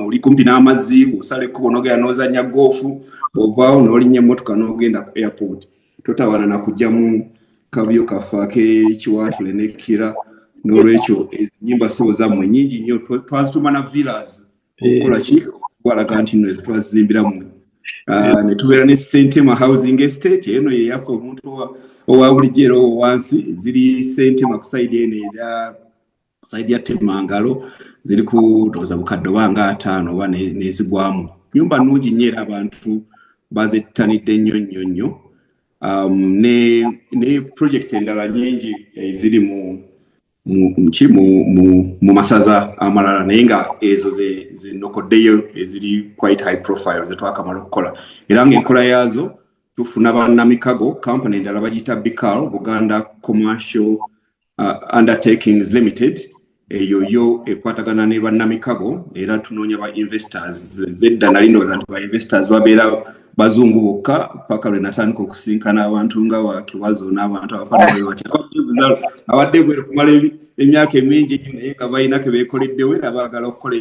oli kumpi n'amazzi osala ekkubo n'ogenda n'ozannya golf ovaawo n'olinnya emmotoka n'ogenda ku airport totawana na kujja mu kabyo kaffe ak'ekiwaatule n'ekkira n'olwekyo ennyimba ssebo zammwe nnyingi nnyo twazituma na villas okukola ki walaga nti nno ezo twazizimbiramu ne tubeera ne Sentema housing estate eno ye yaffe omuntu owa bulijjo era wansi ziri Sentema ku side eno eya side ya Temangalo ziri ku doza bukadde banga 5 oba nezigwamu nyumba nnungi nnyo era abantu bazittanidde nnyo ne projects endala nyingi ziri mu masaza amalala naye nga ezo ze nokoddeyo eziri quite high profile ze twakamala okukola era ng'enkola yaazo tufuna bannamikago company endala bagiyita BCAL Buganda Commercial Undertakings Limited eyo yo ekwatagana ne bannamikago era tunoonya ba investors zedda nali ndowooza nti ba investors babeera bazungu bokka paka lwe natandika okusinkana abantu nga Wakiwazo n'abantu abafaanana bati abadde bwere kumala emyaka emingi nnyo naye nga balina ke beekoleddewo era baagala okukola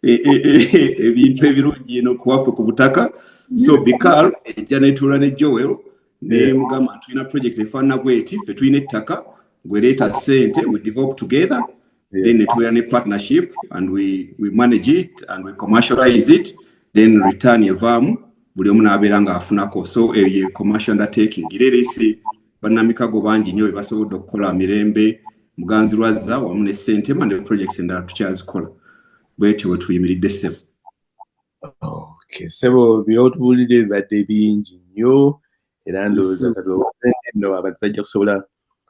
ebintu ebirungi eno kuwaffe ku butaka so BCAL ejja netuula ne Joel ne mugamba tulina project efaanana bweti ffe tulina ettaka gwereeta ssente we develop together then tubeera ne partnership and we manage it and we commercialize it then return evaamu buli omu n'abeera ng'afunako so eyo commercial undertaking era esi bannamikago bangi nnyo basobodde okukola Mirembe Muganzi Lwazza wamu ne Sentema ne projects endala tukyazikola bwetyo bwe tuyimiridde ssebo. Okay, ssebo by'otubuulidde bibadde bingi nnyo era ndowooza kati nno abantu bajja kusobola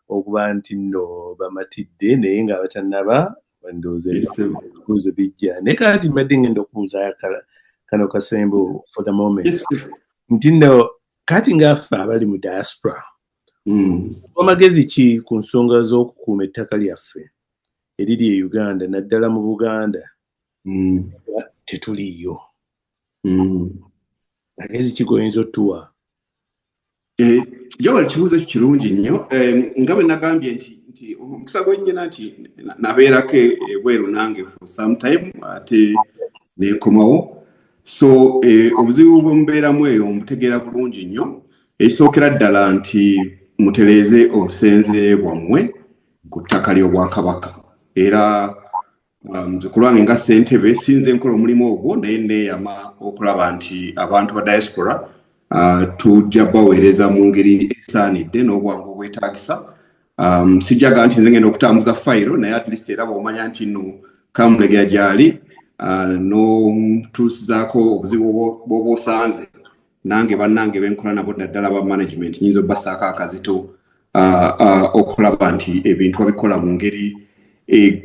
okuba nti nno bamatidde naye nga batannaba ndowooza ebibuuzo bijja naye kati mbadde ngenda okubuuza kano kasembo for the moment nti nno kati ngaffe abali mu diaspora amagezi ki ku nsonga z'okukuuma ettaka lyaffe eriri e Uganda naddala mu Buganda tetuliyo magezi ki goyinza otuwa Joel kibuuzo kirungi nnyo nga bwe nagambye nti omukisa gwennyina nti nabeerako ebweru nange for some time ate nekomawo so obuzibu bwemubeeramu eyo mutegeera bulungi nnyo ekisookera ddala nti mutereeze obusenze bwammwe ku ttaka ly'Obwakabaka era ku lwange nga ssentebe sinze nkola omulimu ogwo naye neeyama okulaba nti abantu ba diaspora tujja baweereza mu ngeri esaanidde n'obwangu obwetaagisa sijjaga nti nze ngenda okutambuza fayiro naye at least era bw'omanya nti nno kamulegera gy'ali n'omutuusizaako obuzibu bw'oba osanze nange bannange benkola nabo naddala ba management nyinza obassaako akazito okulaba nti ebintu babikola mu ngeri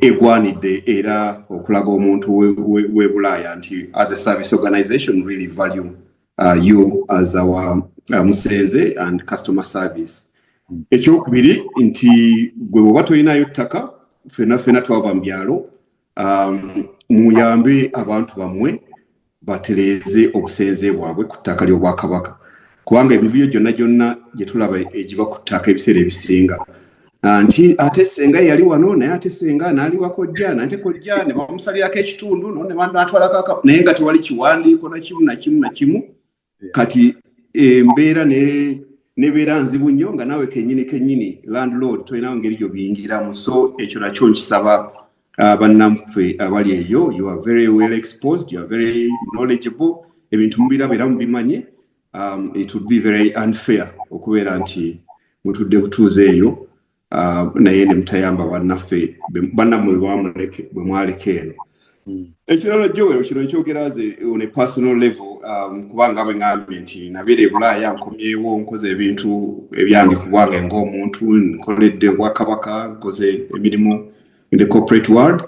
egwanidde era okulaga omuntu w'e Bulaaya nti as a service organization really value you as our musenze and customer service. Ekyokubiri nti gwe bw'oba tolinayo ttaka ffenna twava mu byalo muyambe abantu bammwe batereeze obusenze bwabwe ku ttaka ly'Obwakabaka kubanga emivuyo gyonna gye tulaba egiba ku ttaka ebiseera ebisinga nti ate senga yali wano naye ate senga n'aliwako jja nate kojja ne bamusalirako ekitundu no ne batwalako naye nga tewali kiwandiiko na kimu kati embeera nebeera nzibu nnyo nga naawe kennyini landlord tolina ngeri gy'obiyingiramu. So ekyo nakyo nkisaba bannamuffe abali eyo, you are very well exposed, you are very knowledgeable, ebintu mubiraba era mubimanye. It would be very unfair okubeera nti mutudde kutuuza eyo naye ne mutayamba bannammwe bwe mwaleka eno. Ekirala Joel kino nkyogeraze on a personal level, kubanga bwe ngambye nti nabeera e Bulaaya nkomyewo nkoze ebintu ebyange ku bwange ng'omuntu, nkoledde Obwakabaka, nkoze emirimu in the corporate world.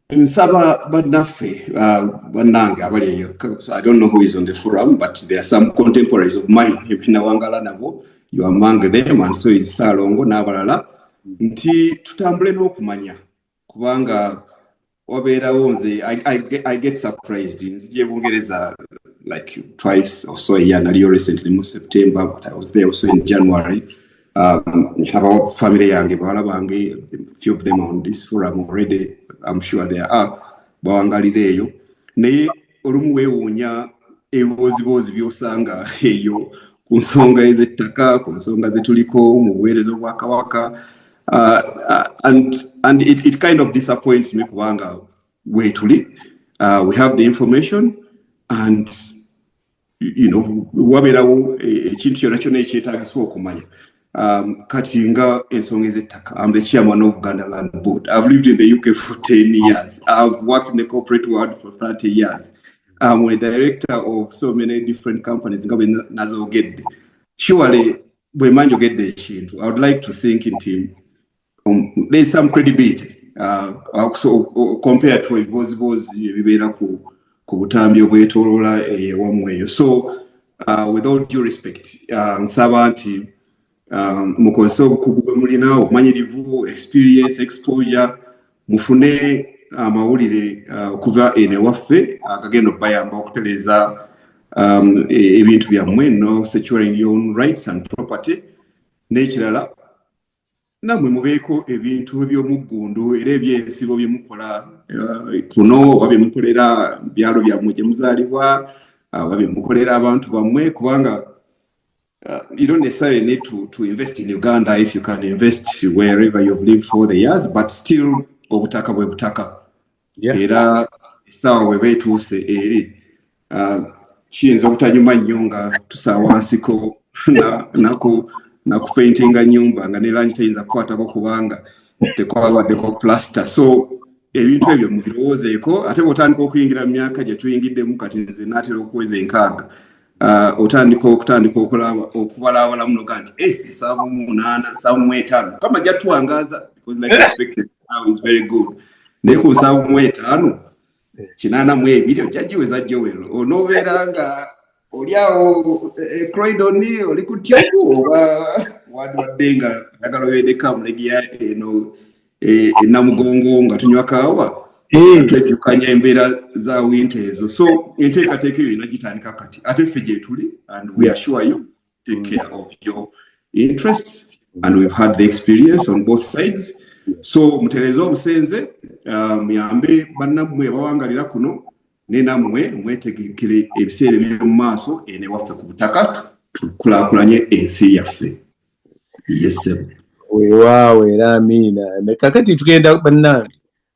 Nsaba bannaffe bannange abali eyo, I don't know who is on the forum, but there are some contemporaries of mine ebinawangala nabo, you are among them, and so is Salongo n'abalala, nti tutambule n'okumanya kubanga wabeerawo nze I get surprised. Nzije Bungereza like twice or so a year, naliyo recently in September, but I was there also in January. About family yange bawala bange, a few of them on this forum already, I'm sure there are, bawangalireeyo naye olumu weewuunya ebiboozibozi by'osanga eyo ku nsonga ez'ettaka, ku nsonga zetuliko mu buweereza obwakabaka. And it kind of disappoints me kubanga wetuli, we have the information and wabeerawo ekintu kyonna kyonna ekyetaagisa okumanya. Kati nga ensonga ez'ettaka, I'm the chairman of Uganda Land Board. I've lived in the UK for 10 years. I've worked in the corporate world for 30 years. I'm a director of so many different companies. Surely, when man you get the ekintu, I would like to think in team. There's some credibility also compared to ebibozibozi ebibeera ku butambi obwetooloola wamweyo. So with all due respect, nsaba nti mukozese obukugu bwe mulina, obumanyirivu, experience, exposure, mufune amawulire okuva eno ewaffe agagenda okubayamba okutereeza ebintu byammwe, no securing your own rights and property. N'ekirala namwe mubeeko ebintu eby'omuggundu era ebyensibo bye mukola kuno, oba bye mukolera byalo byammwe gye muzaalibwa, oba bye mukolera abantu bammwe, kubanga you don't necessarily need to invest in Uganda if you can invest wherever you've lived for the years, but still obutaka bwe butaka. Era essaawa we beetuuse eri kiyinza obutanyuma nnyo nga tusaawa wansiko nakupaintinga nyumba nga ne langi teyinza kukwatako kubanga tekwabaddeko plaster. So ebintu ebyo mubirowoozeeko, ate bw'otandika okuyingira mu myaka gye tuyingiddemu, kati nze naatera okuweza 6, otandika okubalaabala muno ga nti 7:8, 7:5 kama jatuwangaza, because like expected now is very good. Naye ku 7:5 8 ojagiweza Joel, onoobeera nga oliawo Croydon oli ku tyoku oba wadde nga ayagala obeddeka mulegiya eno Namugongo nga tunywa kaawa, twejjukanya embeera za winter ezo. So enteekateeka eyo inagitandika kati, ate ffe gye tuli, and we assure you take care of your interests, and we've had the experience on both sides. So mutereeze obusenze, muyambe bannammwe abawangalira kuno, ne nammwe mwetegekere ebiseera eby'omu maaso eno ewaffe ku butaka, tukulaakulanye ensi yaffe. Yes. Weewaawo era amiina. Kakati tugenda bannange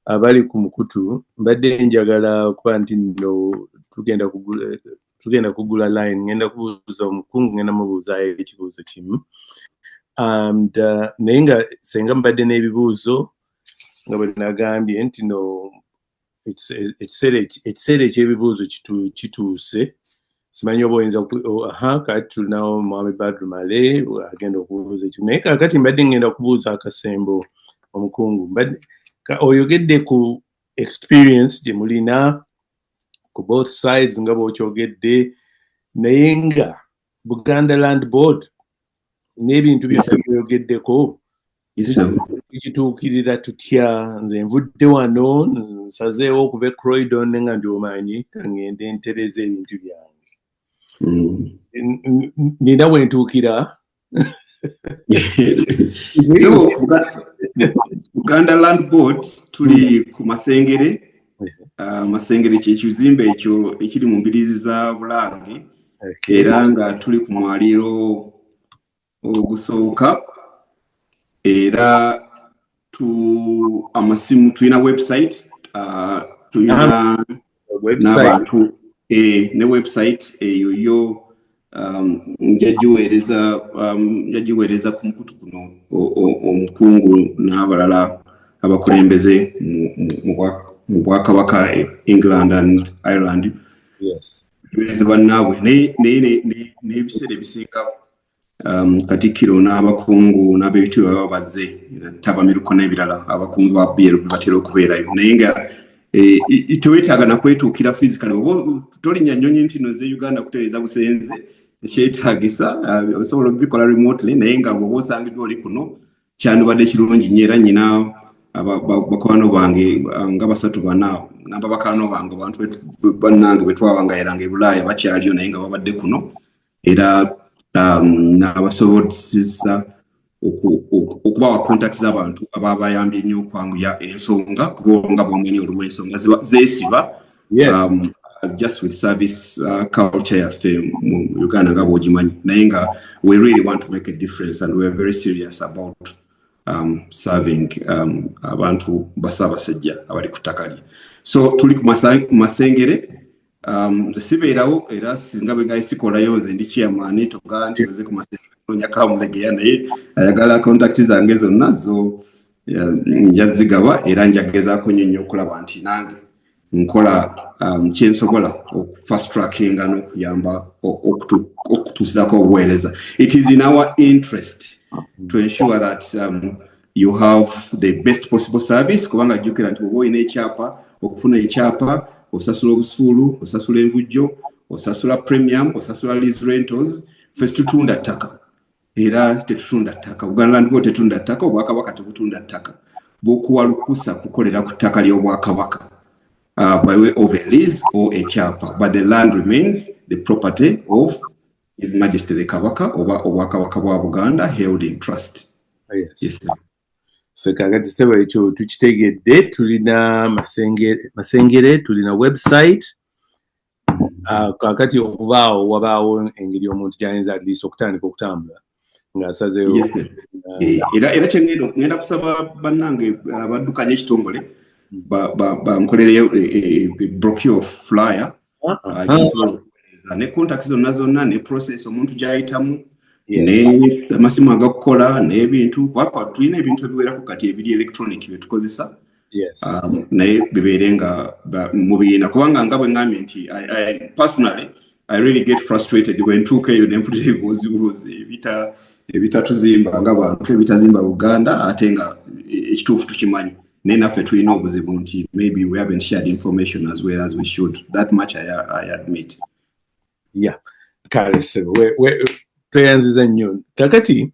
abali ku mukutu, mbadde njagala okuba nti nno tugenda kugula line, ngenda kubuuza omukungu, ngenda mubuuzaayo ekibuuzo kimu. And naye nga senga mbadde n'ebibuuzo nga bwe nagambye nti no ekiseera eky'ebibuuzo kituuse. Simanyi oba oyinza kati tulinawo Mwami Badru Male agenda okubuuza ekimu, naye kakati mbadde ngenda kubuuza akasembo omukungu. Oyogedde ku experience gye mulina ku both sides nga bw'okyogedde, naye nga Buganda Land Board n'ebintu byogeddeko tukituukirira tutya. Nze nvudde wano nsazeewo okuva e Croydon nga ndi omanyi kangende ntereza ebintu byange. Nina wentuukira. So Buganda Land Board tuli ku Masengere. Masengere kye kizimbe ekyo ekiri mu mbiriizi za Bulange Okay. era nga tuli ku mwaliiro ogusooka era amasimu tulina website tulina n'abantu ne website eyo yo njagiweereza ku mukutu guno omukungu n'abalala abakulembeze mu Bwakabaka England and Ireland. Yes. Bannaabwe n'ebiseera ebisinga Katikkiro n'abakungu n'ab'ebitiibwa baba bazze Tabamiruko n'ebirala abakungu ba BL batera okubeerayo naye nga teweetaaga na kwetuukira physically oba tolinnya nnyonyi nti no ze Uganda kutereeza busenze ekyetaagisa osobola okubikola remotely naye nga bw'oba osangiddwa oli kuno kyandibadde kirungi nnyo era nnyina bakwano bange nga basatu bana namba bakano bange abantu bannange bwe twawangayiranga e Bulaaya bakyaliyo naye nga babadde kuno era n'abasobozesa okubawa contacts z'abantu ababayambye nnyo okwanguya ensonga kubanga bwongeni olumu ensonga zeesiba. Yes. Just with service culture yaffe mu Uganda nga bw'ogimanyi naye nga we really want to make a difference and we are very serious about serving abantu basabasajja abali ku ttaka lye. So tuli ku Masengere sibeerawo era singa bwe sikolayo nze ndi chairman toga nti nze ku Masengere Nyakamulegeya naye ayagala contact zange zonna zo njazigaba era njagezaako nnyo okulaba nti nange nkola kyensobola fast tracking n'okuyamba okutuusaako obuweereza. It is in our interest to ensure that you have the best possible service kubanga jjukira nti bw'oba olina ekyapa okufuna ekyapa osasula obusuulu osasula envujjo osasula premium osasula lease rentals first tutunda ttaka era tetutunda ttaka Buganda Land Board tetunda ttaka Obwakabaka tebutunda ttaka bukuwa lukusa kukolera ku ttaka ly'Obwakabaka by way of a lease or a chapa, but the land remains the property of His Majesty the Kabaka oba Obwakabaka bwa Buganda held in trust. Yes. Yes. So kakati sebo ekyo tukitegedde tulina Masengere tulina website kakati okuvaawo wabaawo engeri omuntu gy'ayinza at least okutandika okutambula ng'asazeewo. Yes. Era ngenda kusaba bannange abaddukanya ekitongole bankolereyo brochure flyer ne contact zonna ne process omuntu gy'ayitamu n'amasimu agakukola n'ebintu tulina ebintu ebiwerako kati ebiri electronic bye tukozesa naye bibeere nga mubiina kubanga nga bwe ngambye nti personally I really get frustrated when ntuuka eyo ne mpulira ebibuuzibuuzi ebitatuzimba ng'abantu ebitazimba Uganda ate nga ekituufu tukimanyi naye naffe tulina obuzibu nti maybe we haven't shared information as well as we should. That much I admit. Yeah. Kale sebo tweyanziza nnyo kakati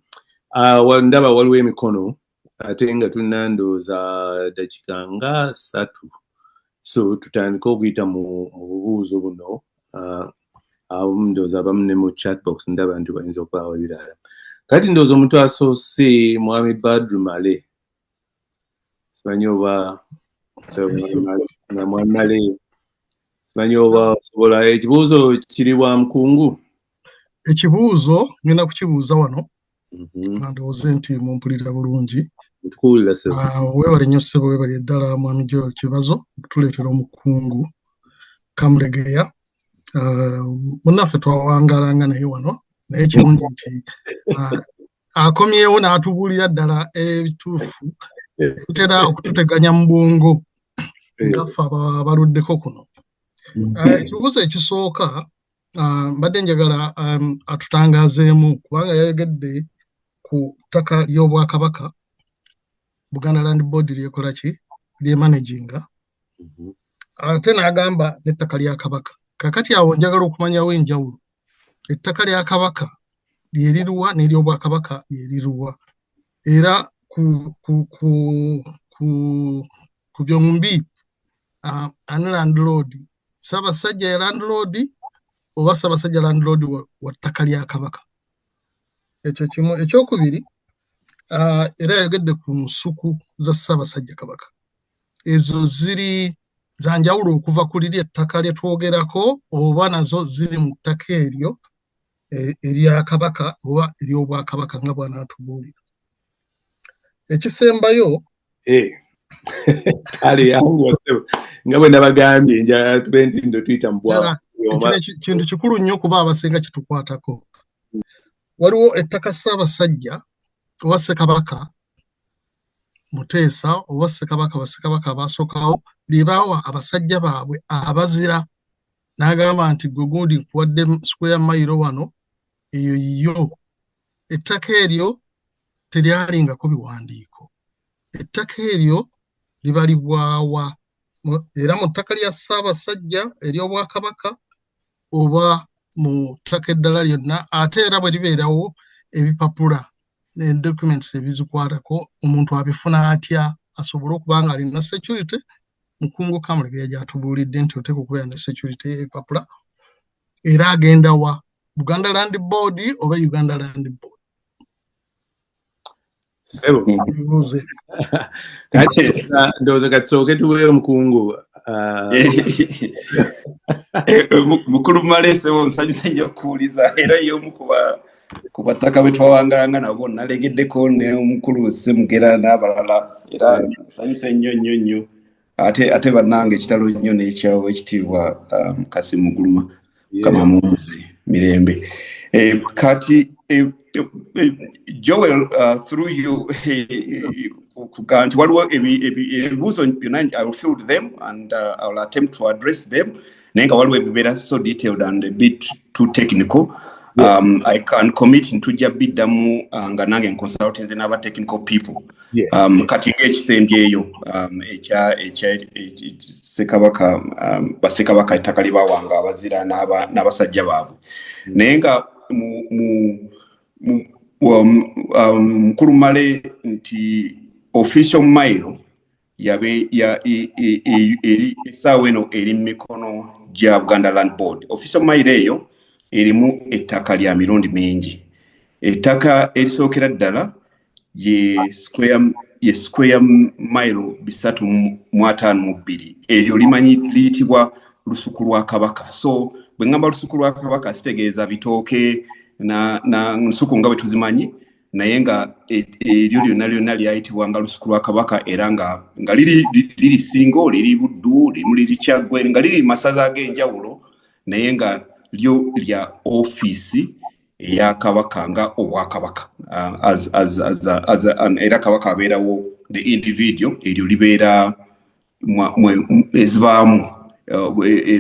ndaba waliwo emikono ate nga tulina ndowooza dakika nga 3 so tutandika okuyita mu bubuuzo buno ndowooza abamu ne mu chat box ndaba nti bayinza okubaawo ebirala kati ndowooza omuntu asoose Mwami Badru Male simanyi oba Mwami Male simanyi oba osobola ekibuuzo kiri bwa mukungu. Ekibuuzo ngenda kukibuuza wano ndowooze nti mumpulira bulungi. Weewale nnyo ssebo weebale ddala Mwami Joel Kibazo okutuleetera omukungu Kamulegeya. Munnaffe twawangalanga naye wano naye kirungi nti akomyewo n'atubuulira ddala ebituufu tutera okututeganya mu bwongo ngaffe abaluddeko kuno. Ekibuuzo ekisooka mbadde njagala atutangaazeemu kubanga yayogedde ku ttaka ly'Obwakabaka Buganda Land Board lyekola ki lyemanaginga ate n'agamba n'ettaka lya Kabaka. Kakati awo njagala okumanyawo enjawulo ettaka lya Kabaka lyeriruwa n'ery'Obwakabaka lyeriruwa era ku byombi ani landlord Ssaabasajja ya landlord oba Ssaabasajja landlord wa ttaka lya Kabaka. Ekyo kimu. Ekyokubiri era yayogedde ku nsuku za Ssaabasajja Kabaka ezo ziri zanjawulo okuva ku liri ettaka lye twogerako oba nazo ziri mu ttaka eryo erya Kabaka oba ery'Obwakabaka nga bw'anaatubuulira. Ekisembayo kale yangu nga bwe nabagambye njagala tube nti ndo tuyita mu bwawa. Kintu kikulu nnyo kuba abasinga kitukwatako. Waliwo ettaka Ssaabasajja owa Ssekabaka Muteesa owa Ssekabaka Bassekabaka abasookawo lye baawa abasajja baabwe abazira, n'agamba nti gwe gundi nkuwadde square mile wano, eyo yiyo. Ettaka eryo teryalingako biwandiiko. Ettaka eryo libalibwawa era mu ttaka lya Ssaabasajja ery'Obwakabaka oba mu ttaka eddala lyonna, ate era bwe libeerawo ebipapula ne documents ebizikwatako, omuntu abifuna atya asobole okuba nga alina security. Mukungu Kamulegeya gy'atubuulidde nti oteeka okubeera ne security y'ebipapula, era agenda wa Buganda Land Board oba Uganda Land Board. Sebo. Ndowooza katusooke tubeere omukungu. Mukulu Malesebo nsanyuse nnyo okuwuliza, era y'omu ku battaka be twawangalanga nabo nalegeddeko ne omukulu Ssemugera n'abalala, era nsanyuse nnyo ate bannange ekitalo nnyo n'ekyawo ekitiibwa Kasimu Guluma Kamamuzi Mirembe. Kati Joel, through you, I will field them and I will attempt to address them. Nenga waliwo ebibeera so detailed and a bit too technical. Yes. I can commit into jabiddamu nga nange consultants and other technical people. Yes. Kati ekisembyeyo Ssekabaka Bassekabaka ettaka lye baawanga abazira n'abasajja baabwe. Naye nga mukulu Male nti official mile yabe essaawa eno eri mu mikono gya Buganda Land Board. Official mile eyo erimu ettaka lya mirundi mingi. Ettaka erisookera ddala ye square mile 352. Eryo limanyi liyitibwa lusuku lwa Kabaka. So bwe ngamba lusuku lwa Kabaka sitegeeza bitooke na nsuku nga bwe tuzimanyi, naye nga eryo lyonna lyayitibwa nga lusuku lwa Kabaka, era nga liri Singo, liri Buddu, liri Kyaggwe, nga liri masaza ag'enjawulo, naye nga lyo lya office ya Kabaka nga Obwakabaka. Era Kabaka abeerawo the individual, eryo libeera ezivaamu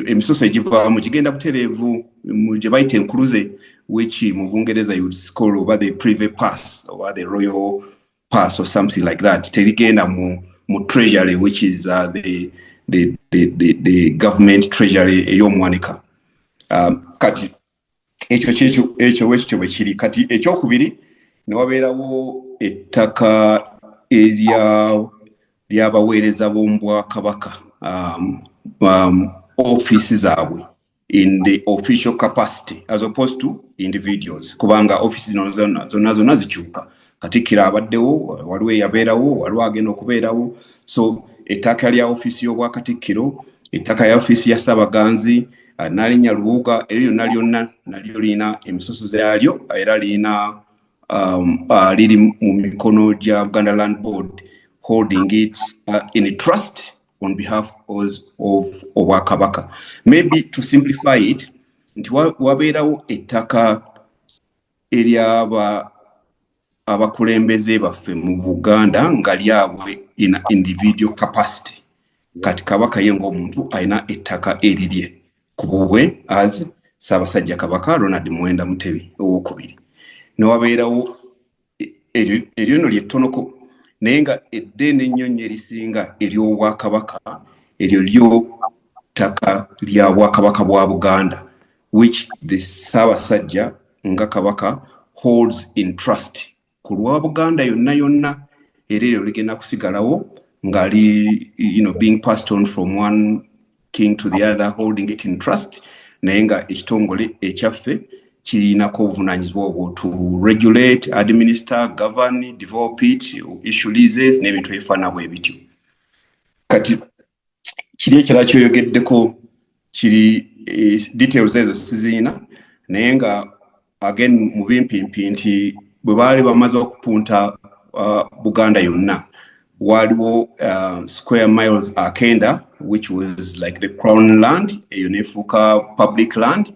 emisoso egivaamu gigenda butereevu gye bayita enkuluze, which mu Bungereza you would call over the private pass or the royal pass or something like that. Terigenda mu treasury, which is the government treasury ey'omwanika. Kati ekyo bwe kiri. Kati ekyokubiri ne wabeerawo ettaka ly'abaweereza b'Obwakabaka, office zaabwe in the official capacity as opposed to individuals, kubanga office zonna zikyuka. Katikkiro abaddewo, waliwo eyabeerawo, waliwo agenda okubeerawo. So ettaka lya office y'Obwakatikkiro, ettaka ya office ya Ssabaganzi, Nnalinnya Lubuga, eryo lyonna nalyo lirina emisoso zaalyo, era lirina liri mu mikono gya Buganda Land Board, holding it in a trust on behalf of Obwakabaka. Maybe to simplify it, nti wabeerawo ettaka eryaba abakulembeze baffe mu Buganda nga lyabwe in individual capacity. Kati Kabaka ye ng'omuntu alina ettaka erirye ku bubwe as Ssaabasajja Kabaka Ronald Muwenda Mutebi owokubiri. Ne wabeerawo eryo nno lyettonoko, naye nga eddene ennyo erisinga ery'Obwakabaka, eryo lyo ttaka lya Bwakabaka bwa Buganda, which the Ssaabasajja nga Kabaka holds in trust ku lwa Buganda yonna, era eryo ligenda kusigalawo nga being passed on from one king to the other, holding it in trust, naye nga ekitongole ekyaffe kirinako obuvunaanyizibwa obwo to regulate, administer, govern, develop it, issue leases n'ebintu ebifaana bwe bityo. Kati kiri ekirala kyoyogeddeko kiri details ezo sizina naye nga again mu bimpimpi nti bwe baali bamaze okupunta Buganda yonna waliwo square miles akenda which was like the crown land eyo nefuuka public land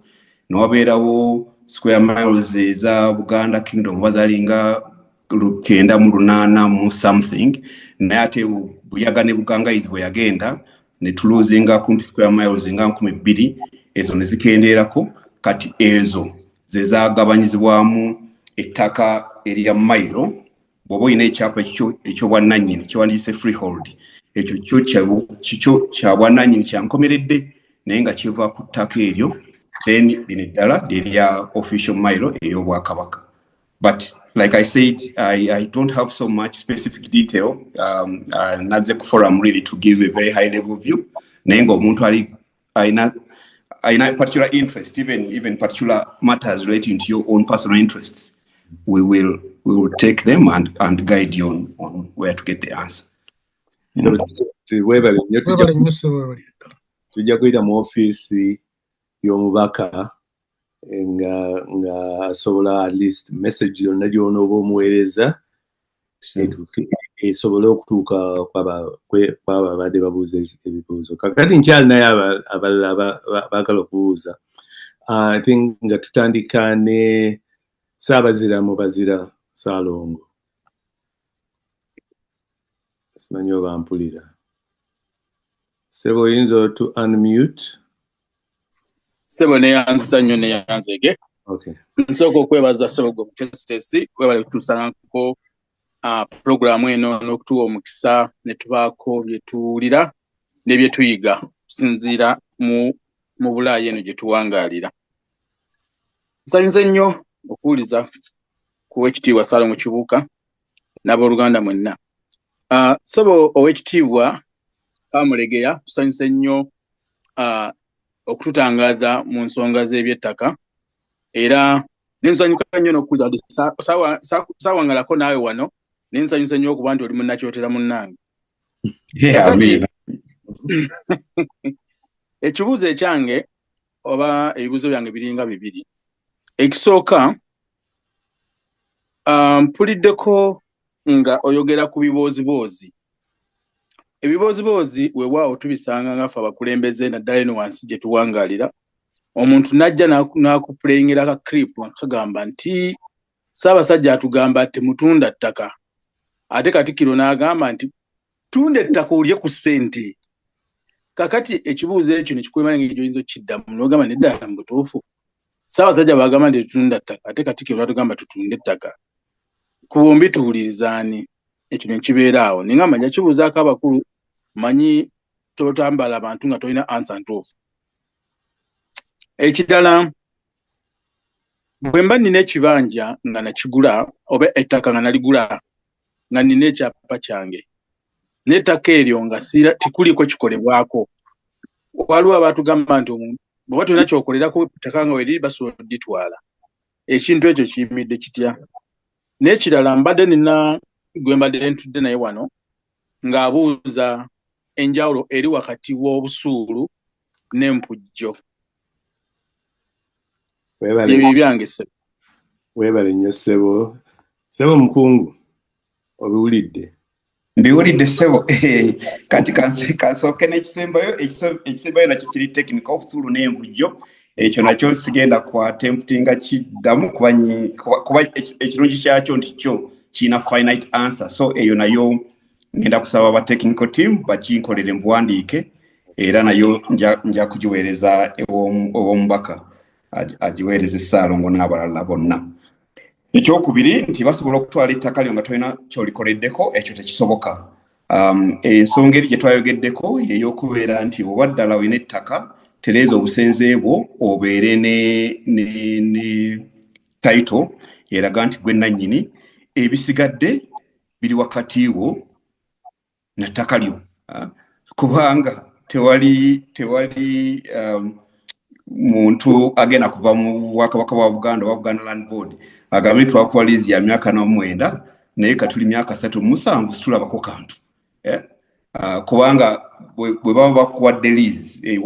nowabeerawo square miles eza Buganda Kingdom bazalinga 908 mu something naye ate Buyaga ne Bugangayizi bwe yagenda ne tuluzinga kumpi square miles nga 2,000 ezo ne zikendeerako kati ezo ze zaagabanyizibwamu ettaka erya mayiro bw'oba olina ekyapa ekyobwannannyini kiwandiise freehold ekyo kya bwannannyini kyankomeredde naye nga kiva ku ttaka eryo then lino eddala lirya official mayiro ey'Obwakabaka. But like I said, I don't have so much specific detail. Nazze ku forum really to give a very high level view. Naye nga omuntu aina particular interest, even particular matters relating to your own personal interests, we will take them and guide you on where to get the answer. So tujja kuyita mu office y'omubaka nga asobola at least message yonna gy'onooba omuweereza esobole okutuuka kwabo abadde babuuza ebibuuzo. Kakati nkyali naye abalala baagala okubuuza. I think nga tutandika ne Ssaabazira Mubazira Ssaalongo. Simanyi oba mpulira. Ssebo oyinza to unmute. Ssebo neyanziza nnyo neyanzege. Okay. Nsooka okwebaza Ssebo gwe mutesitesi webale kutusangako programu eno n'okutuwa omukisa ne tubaako bye tuwulira ne bye tuyiga okusinziira mu Bulaaya eno gye tuwangaalira. Nsanyuze nnyo okuwuliza ku Oweekitiibwa Ssaalongo Kibuuka n'abooluganda mwenna. Ssebo Oweekitiibwa Kamulegeya tusanyuse nnyo okututangaaza mu nsonga z'ebyettaka era nensanyuka nnyo n'okuza saawangalako naawe wano nensanyusa nnyo okuba nti oli munnakyotera munnange. Ekibuuzo ekyange oba ebibuuzo byange biringa bibiri. Ekisooka mpuliddeko nga oyogera ku bibooziboozi. Ebibooziboozi weewaawo tubisanga ngaffe abakulembeze naddala eno wansi gye tuwangaalira. Omuntu najja n'akupuleyingira ka clip akagamba nti Ssaabasajja atugamba temutunda ttaka. Ate Katikkiro n'agamba nti tunda ettaka olye ku ssente. Kakati ekibuuzo ekyo ne kikulema ngeri gy'oyinza okukiddamu n'ogamba nedda mu butuufu. Ssaabasajja bagamba nti tutunda ttaka ate Katikkiro n'atugamba tutunde ettaka. Ku bombi tuwulirizaani ekyo ne kibeera awo. Ningamba nja kibuuzaako abakulu manyi totambala abantu nga tolina ansa ntuufu. Ekirala bwe mba nina ekibanja nga nakigula oba ettaka nga naligula nga nina ekyapa kyange n'ettaka eryo nga tikuliko kikolebwako, waliwo abatugamba nti bw'oba tolina kyokolerako ettaka nga weriri basobola odditwala. Ekintu ekyo kiyimidde kitya? N'ekirala mbadde nina gwe mbadde ntudde naye wano ng'abuuza enjawulo eri wakati w'obusuulu n'empujjo. Ebyo byange Ssebo. Weebale nnyo Ssebo. Ssebo Mukungu obiwulidde? Mbiwulidde Ssebo. Kati kansooke n'ekisembayo nakyo kiri technical obusuulu n'empujjo. Ekyo nakyo sigenda kwatemptinga kiddamu kuba ekirungi kyakyo nti kyo kina finite answer. So eyo nayo ngenda kusaba ba technical team bakinkolere mbuwandiike era nayo nja kugiweereza ew'omubaka agiweereze Ssaalongo n'abalala bonna. Ekyokubiri nti basobola okutwala ettaka lyo nga tolina kyolikoleddeko, ekyo tekisoboka. Ensonga eri gye twayogeddeko y'ey'okubeera nti oba ddala olina ettaka tereeza obusenze bwo obeere ne title eraga nti gwe nannyini, ebisigadde biri wakati wo na ttaka lyo. Kubanga tewali muntu agenda kuva mu Bwakabaka bwa Buganda oba Buganda Land Board agambe twakuwa liizi ya myaka 9 naye katuli myaka 37 situlabako kantu. kubanga bwe baba bakuwadde lease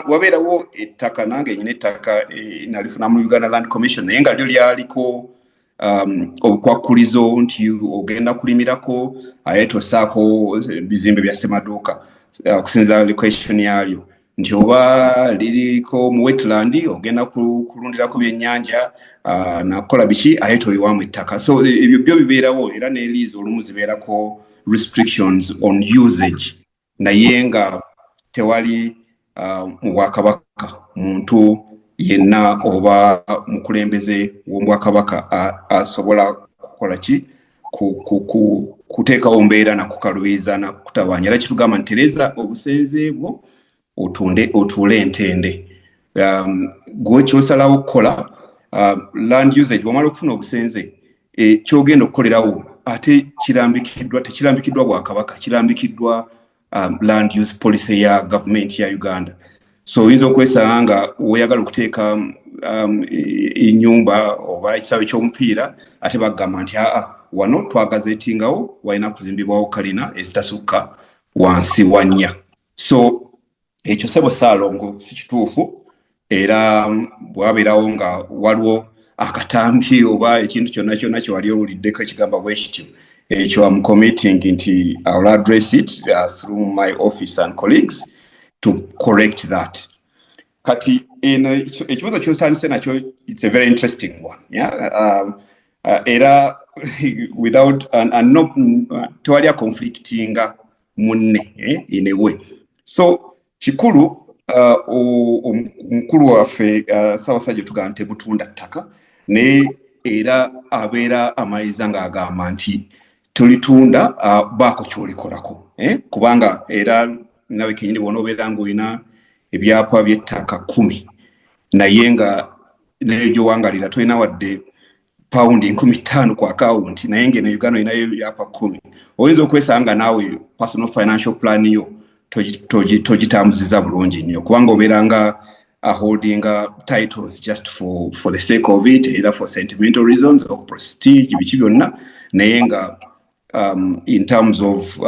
wabeerawo ettaka nange nyina ettaka nalifuna mu Uganda Land Commission naye nga lyo lyaliko obukwakkulizo nti ogenda kulimirako aye tosaako bizimbe bya ssemaduuka okusinza location yalyo nti oba liriko mu wetland ogenda kulundirako byennyanja nakola biki aye toyiwamu ettaka so ebyo byo bibeerawo era ne lease olumu zibeerako restrictions on usage naye nga tewali mu Bwakabaka muntu yenna oba mukulembeze w'Obwakabaka asobola kukola ki kuteekawo mbeera na kukalubiza na kutawaanya era kitugamba nti tereza obusenze bwo otuule entende gwe kyosalawo okukola land usage bw'omala okufuna obusenze kyogenda okukolerawo ate tekirambikiddwa Bwakabaka kirambikiddwa land use policy ya government ya Uganda so oyinza okwesanga nga oyagala okuteeka ennyumba oba ekisaawe ky'omupiira ate bagamba nti wano twagazeetingawo walina kuzimbibwawo kalina ezitasukka wansi wa 4 so ekyo Ssebo Ssaalongo si kituufu era bwabeerawo nga waliwo akatambi oba ekintu kyonna kyonna kyewali owuliddeko ekigamba bwe kityo ekyo am committing nti I will address it through my office and colleagues to correct that. Kati ekibuzo ky'ositandise nakyo it's a very interesting one. Era without and no tewali conflictinga munne in a way. So kikulu omukulu waffe Ssaabasajja tugamba nti butunda ttaka ne era abeera amaliza ng'agamba nti tulitunda baako kyolikolako kubanga era nawe kenyini bwona obeera ng'olina ebyapa by'ettaka 10 naye nga naye gyowangalira tolina wadde paundi 15 ku account naye nga ne Uganda olinayo ebyapa 10 oyinza okwesanga naawe personal financial plan yo togitambuziza bulungi nnyo kubanga obeera nga holding titles just for the sake of it either for sentimental reasons or prestige biki byonna naye nga in terms of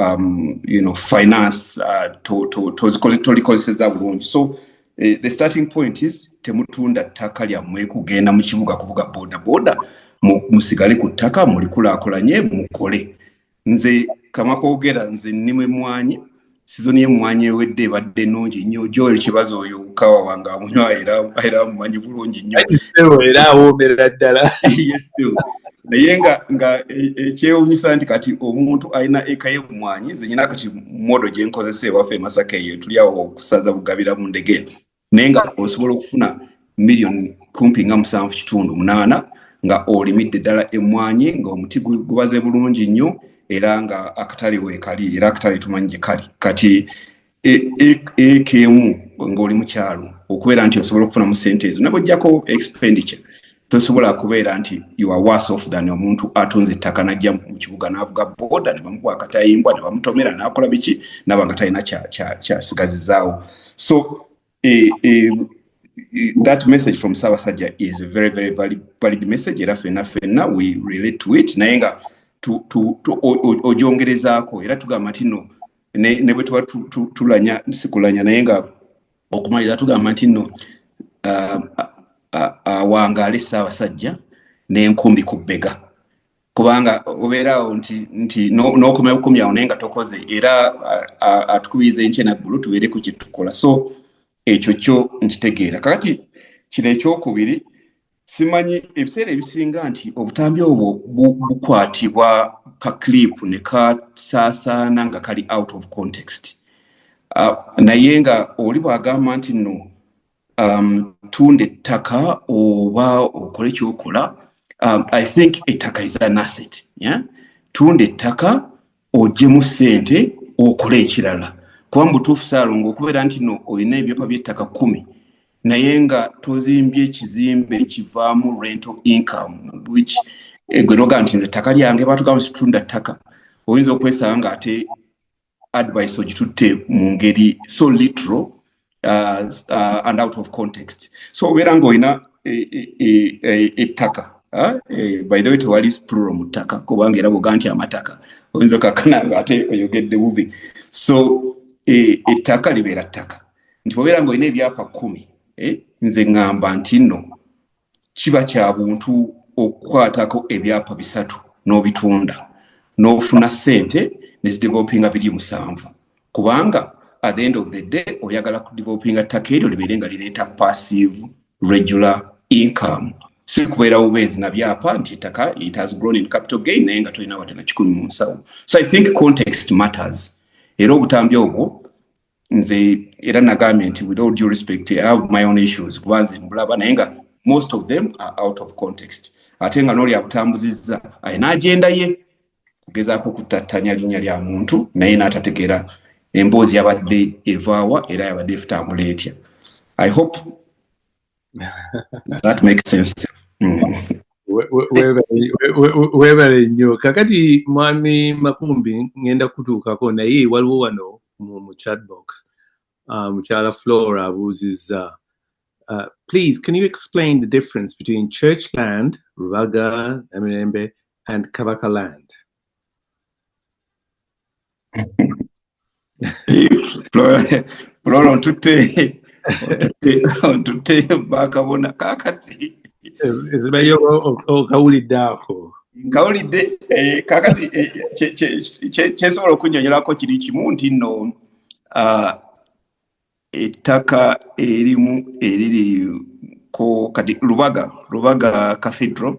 finance tolikozeseza bulungi so the starting point is temutunda ttaka lyammwe kugenda mu kibuga kuvuga boda musigale ku ttaka mulikulaakulanye mukole nze kamakoogera nze nnimwe mmwanyi sizoni y'emmwanyi ewedde ebadde nnungi nnyo Joel Kibazo oyo kawa wange amunywa era amumanyi bulungi nnyo era awoomerera ddala naye nga ekyewuunyisa nti kati omuntu alina eka y'emmwanyi nze nyina kati modo gye nkozesa ewaffe Masaka eyo tuli awo okusaza Bugabira mu Ndege naye nga osobola okufuna million kumpi nga 7.8 nga olimidde ddala emmwanyi ng'omuti gubaze bulungi nnyo era nga akatale weekali era akatale tumanyi gye kali kati ekemu ng'oli mu kyalo okubeera nti osobola okufuna mu ssente ezo nabw'ojjako expenditure tosobola kubeera nti you are worse off than omuntu atunze ettaka najja mu kibuga n'avuga boda ne bamukuba akatayimbwa ne bamutomera n'akola biki nabanga talina kyasigazizaawo so that message from Ssaabasajja is a very very valid message era ffenna we relate to it naye nga ojongerezaako era tugamba nti no ne bwe tuba tulanya sikulanya naye nga okumalira tugamba nti no wangaale Ssaabasajja n'enkumbi ku bbega kubanga obeeraawo nti n'okomya bukumi awo naye nga tokoze era atukubiriza enkye naggulu tubeere ku kyetukola so ekyo kyo nkitegeera kakati kino ekyokubiri simanyi ebiseera ebisinga nti obutambi obwo bukwatibwa ka clip ne kasaasaana nga kali out of context naye nga oli bw'agamba nti no tunda ettaka oba okole kyokola I think ettaka is an asset tunda ettaka ogyemu ssente okole ekirala kuba mu butuufu Ssaalongo okubeera nti no olina ebyapa by'ettaka 10 naye nga tozimbye ekizimbe ekivaamu rental income which gwe noga nti nze ettaka lyange batugamba situunda ttaka oyinza okwesanga nga ate advice ogitutte mu ngeri so literal and out of context so obeera ng'olina ettaka by the way tewali plural mu ttaka kubanga era bwoga nti amataka oyinza okakana ng'ate oyogedde bubi. So ettaka libeera ttaka nti bwobeera ng'olina ebyapa 10 nze ŋŋamba nti nno kiba kya buntu okukwatako ebyapa 3 n'obitunda n'ofuna ssente nezidevelopinga 7 kubanga at the end of the day oyagala kudevelopinga ttaka eryo libeere nga lireeta passive regular income. Si kubeera bubeezi na byapa nti ttaka it has grown in capital gain naye nga tolina wadde na 10 mu nsawo. So I think context matters. Era obutambi obwo nze era nagambye nti with all due respect I have my own issues kuba nze mbulaba naye nga most of them are out of context. Ate nga n'oli abutambuzizza alina agenda ye kugezaako kutattanya linnya lya muntu naye n'atategeera emboozi yabadde evaawa era yabadde efutambula etya. I hope that makes sense. Webale nnyo kakati mwami Makumbi ngenda kutuukako naye waliwo wano mu chat box mukyala Flora abuuzizza please can you explain the difference between church land, Rubaga, Emirembe and Kabaka land? Flora ontutte bakabona kakati ezibayo okawuliddeako nkawulidde kakati kyensobola okunnyonnyolako kiri kimu nti nno ettaka erimu eriri ko kati Rubaga Cathedral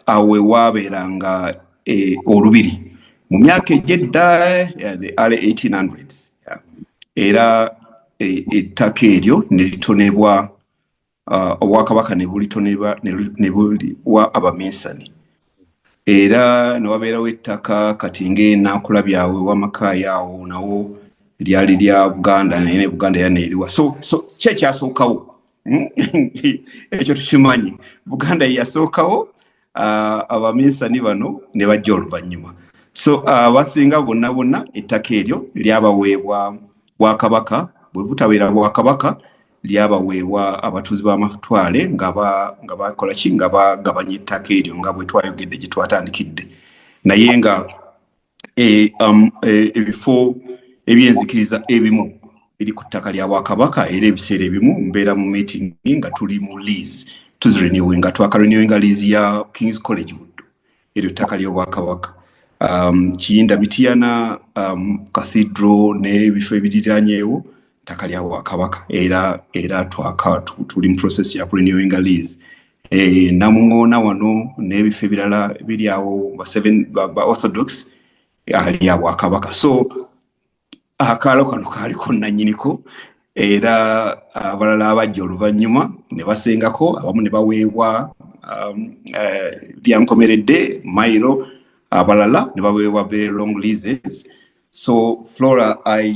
awe waabeeranga olubiri mu myaka egy'edda the early 1800s era ettaka eryo ne litonebwa obwakabaka ne buliwa abaminsani era ne wabeerawo ettaka kati ng'ennaakula byawe w'amakaayi awo nawo lyali lya Buganda naye ne Buganda era neeriwa so ki ekyasookawo ekyo tukimanyi Buganda yasookawo abaminsani bano ne bajja oluvannyuma so abasinga bonna ettaka eryo lyabaweebwa Bwakabaka bwe butabeera Bwakabaka lyabaweebwa abatuuze b'amatwale nga bakola ki nga bagabanya ettaka eryo nga bwe twayogedde gye twatandikidde naye nga ebifo ebyenzikiriza ebimu biri ku ttaka lya Bwakabaka era ebiseera ebimu mbeera mu meeting nga tuli mu lease tuzirenewing nga twakarenewinga lease ya King's College Buddo eryo ttaka lya Bwakabaka Kiyinda Mityana Cathedral n'ebifo ebiriraanyeewo ttaka lya Bwakabaka era tuli mu process ya kurenewinga lease Namuŋŋoona wano n'ebifo ebirala biri awo ba Orthodox lya Bwakabaka so akaalo kano kaaliko nannyiniko era abalala abajja oluvannyuma ne basengako abamu ne baweebwa byankomeredde Mairo abalala ne baweebwa very long leases. So Flora, I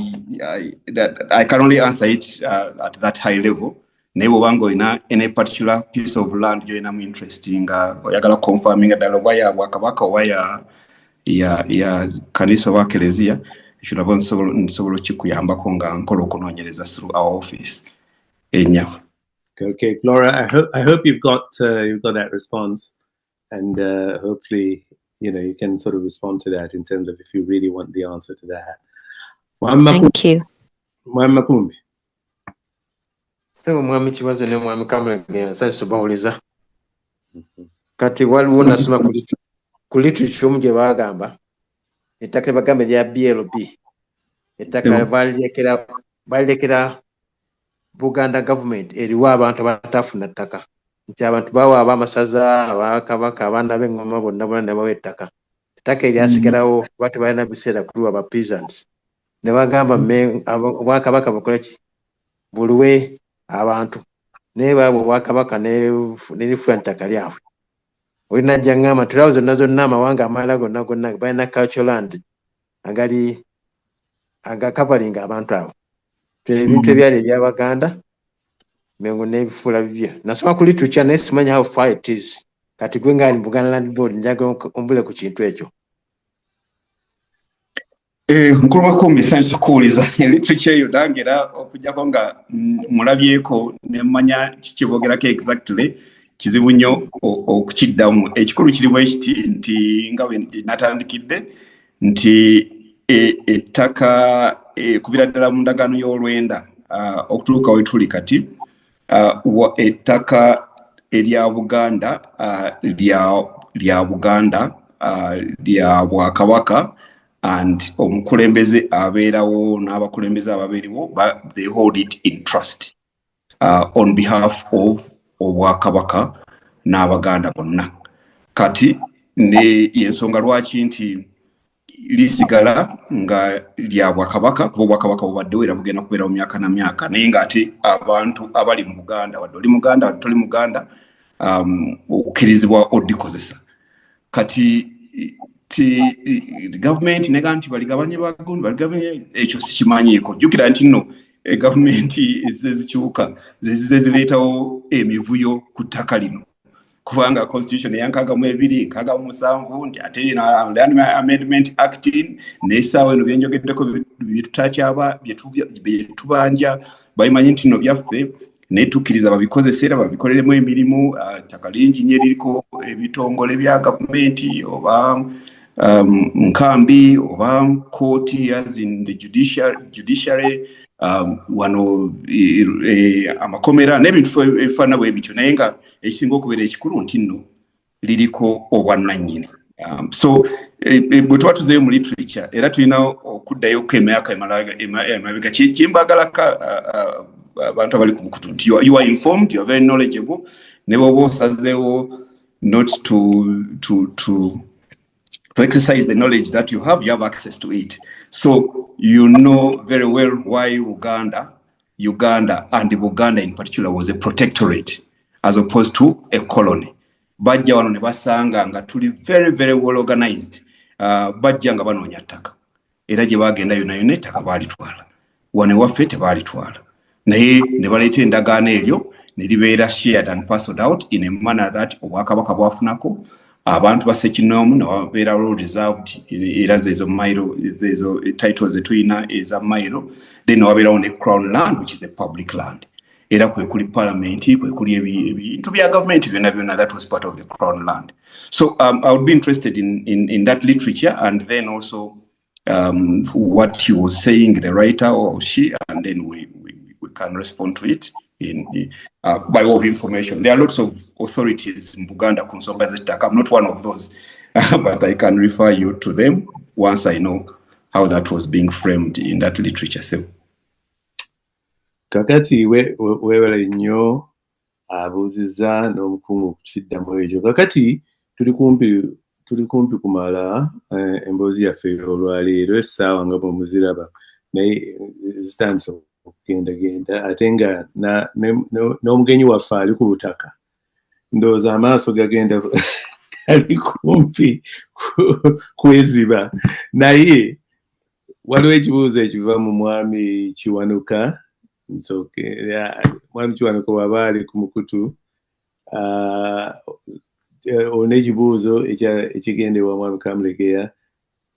can only answer it at that high level. Naye bw'oba ng'olina any particular piece of land gy'olinamu interest nga oyagala confirming ddala oba ya Bwakabaka oba ya kanisa oba Eklezia ekirabo nsobola okikuyambako nga nkola okunoonyereza through our office. Okay, Flora, I hope you've got that response, and hopefully you can sort of respond to that in terms of if you really want the answer to that. Thank you. Mwami Makumbi. So mwami Kibazo ne mwami Kamulege sasa bawuliza. Kati waliwo nasoma kulitu kimu gye bagamba ettaka bagamba lya BLB ettaka balekera Buganda government eriwa abantu abatafuna ttaka nti abantu bawa abamasaza abakabaka abaana b'engoma bonna ne bawa ettaka eryasigalawo bati balina biseera kuliwa aba peasants ne bagamba Obwakabaka bukola ki buluwe abantu naye baabwe Obwakabaka nerifuna ttaka lyabwe olina jja ngamba tulawo zonna amawanga amalala gonna balina cultural land agakavalinga abantu abo ebintu ebyali ebyabaganda mengo n'ebifuula bibyo nasoma ku literature naye simanyi how far it is kati gwe ngaali Buganda Land Board njagala ombule ku kintu ekyo. Nkulu Makumbi sanso kuuliza literature eyo ndangera okujjako nga mulabyeko ne mmanya kikiboogerako exactly kizibu nnyo okukiddamu. Ekikulu kiri bwe kiti nti nga bwe natandikidde nti ettaka kubira ddala mu ndagaano y'olwenda okutuuka we tuli kati ettaka erya Buganda lya Buganda lya Bwakabaka and omukulembeze abeerawo n'abakulembeze ababeeriwo they hold it in trust on behalf of Obwakabaka n'Abaganda bonna. Kati ne yensonga lwaki nti lisigala nga lya Bwakabaka kuba Obwakabaka bubaddewo era bugenda kubeera mu myaka na myaka naye ng'ate abantu abali mu Buganda wadde oli Muganda wadde toli Muganda okukkirizibwa odikozesa. Kati gavumenti nega nti baligabanye bagundi baligabanye ekyo sikimanyiiko. Jjukira nti nno gavumenti ezikyuka zezireetawo emivuyo ku ttaka lino kubanga constitution eyankaaga mu 257 nti ate Land Amendment Act n'essaawa eno byenjogeddeko byetutakyaba byetubanja bayimanyi nti nno byaffe netukkiriza babikozese era babikolерemu emirimu. Ttaka lingi nnyo eriko ebitongole bya gavumenti oba nkambi oba kooti as in the judiciary wano amakomera n'ebintu ebifaana bwe bityo naye nga ekisinga okubeera ekikulu nti nno liriko obwannannyini. So bwe tuba tuzeeyo mu literature era tulina okuddayo emyaka emabega kyembagalako abantu abali ku mukutu nti you are informed, you are very knowledgeable, ne bw'oba osazeewo not to exercise the knowledge that you have access to it. So you know very well why Uganda and Buganda in particular was a protectorate as opposed to a colony. Bajja wano ne basanga nga tuli very very well organized. Bajja nga banoonya ttaka era gye bagenda yonna ettaka baalitwala wane waffe tebaalitwala naye ne baleeta endagaano eryo ne libeera shared and parceled out in a manner that Obwakabaka bwafunako abantu basekinoomu ne babeera reserved era zezo mailo zezo titles etuyina eza mailo then wabeerawo ne crown land which is the public land era kwe kuli parliament kwe kuli ebintu bya government byonna that was part of the crown land. So I would be interested in that literature and then also what he was saying, the writer or she, and then we can respond to it by way of information. There are lots of authorities in Buganda kunsonga z'ettaka. I'm not one of those, but I can refer you to them once I know how that was being framed in that literature. So, kakati weewala nnyo abuuzizza n'omukungu kukiddamu ekyo. Kakati tuli kumpi kumala emboozi yaffe olwaleero essaawa nga bwe muziraba naye zitandise okugendagenda ate nga n'omugenyi waffe ali ku butaka ndowooza amaaso gagenda ali kumpi kweziba naye waliwo ekibuuzo ekiva mu mwami Kiwanuka mwami Kiwanuka waba ali ku mukutu onekibuuzo ekigendebwa mwami Kamulegeya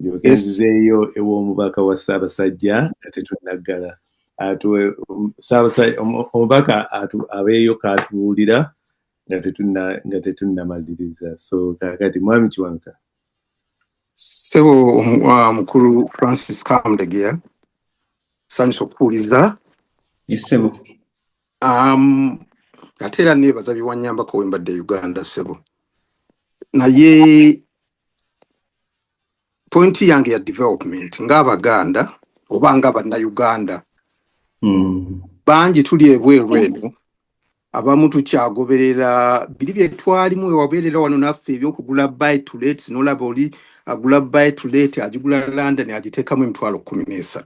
njogezeeyo ew'omubaka wa Ssaabasajja nga tetunnaggala omubaka abeeyo katubuulira nga tetunnamaliriza. So kakati mwami Kiwanuka. Ssebo mukulu Francis Kamulegeya sanyusa okuwuliza. Yes, ssebo. Ate era neebaza biwannyambako we mbadde Uganda ssebo. Naye pointi yange ya development ng'Abaganda oba ng'Abannayuganda bangi tuli ebweru eno abamu tukyagoberera biri bye twalimu ewabeerera wano naffe ebyokugula buy to let n'olaba oli agula buy to let agigula London agiteekamu emitwalo 13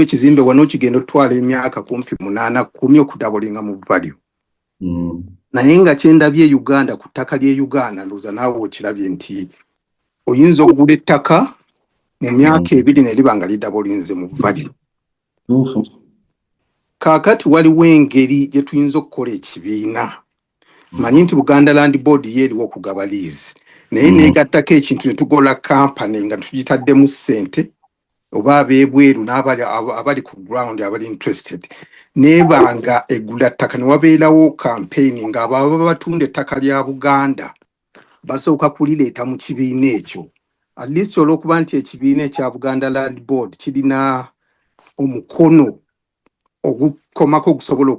ekizimbe wano kigenda otwala emyaka kumpi 8-10 okudabolinga mu value. Naye nga kyendabye Uganda ku ttaka ly'e Uganda ndowooza naawe okirabye nti oyinza okugula ettaka mu myaka 2 ne liba nga lidabolinze mu value. Kaakati waliwo engeri gye tuyinza okukola ekibiina. Manyi nti Buganda Land Board yeeriwo okugaba lease naye neegattako ekintu ne tugola kampani nga tugitaddemu ssente oba ab'ebweru abali ku ground abali interested nebanga egula ttaka ne wabeerawo campaign ng'abo batunda ettaka lya Buganda basooka kulireeta mu kibiina ekyo at least olw'okuba nti ekibiina ekya Buganda Land Board kirina omukono ogukomako okusobola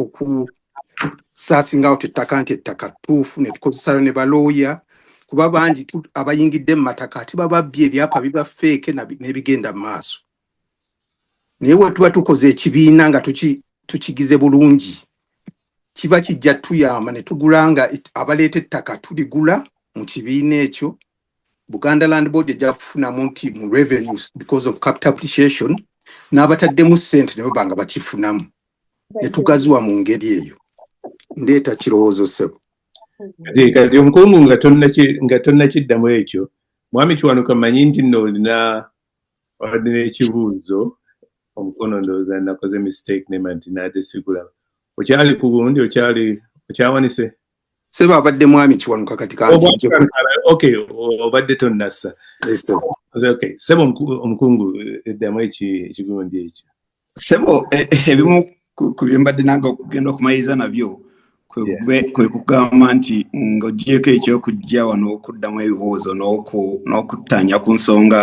okusaasingawo ettaka nti ettaka ttuufu ne tukozesayo ne balooya kuba bangi abayingidde mu mataka ate bababbye ebyapa biba feeke n'ebigenda mu maaso naye we tuba tukoze ekibiina nga tukigize bulungi kiba kijja tuyamba ne tugulanga abaleeta ettaka tuligula mu kibiina ekyo Buganda Land Board ejja kufunamu nti mu revenues because of capital appreciation n'abataddemu ssente ne babanga bakifunamu ne tugaziwa mu ngeri eyo ndeeta kirowoozo ssebo kati omukungu nga tonnakiddamu ekyo mwami Kiwanuka manyi nti nno olina ekibuuzo omukono ndowooza nakoze mistake nema nti naate sigula okyali ku gundi okyawanise sebo abadde mwami Kiwanuka kati okay obadde tonnassa okay sebo omukungu eddamu ekigundi ekyo sebo ebimu ku bye mbadde nange okugenda okumaliriza nabyo kwe kugamba nti ng'oggyeko ekyokujja wano okuddamu ebibuuzo n'okutanya ku nsonga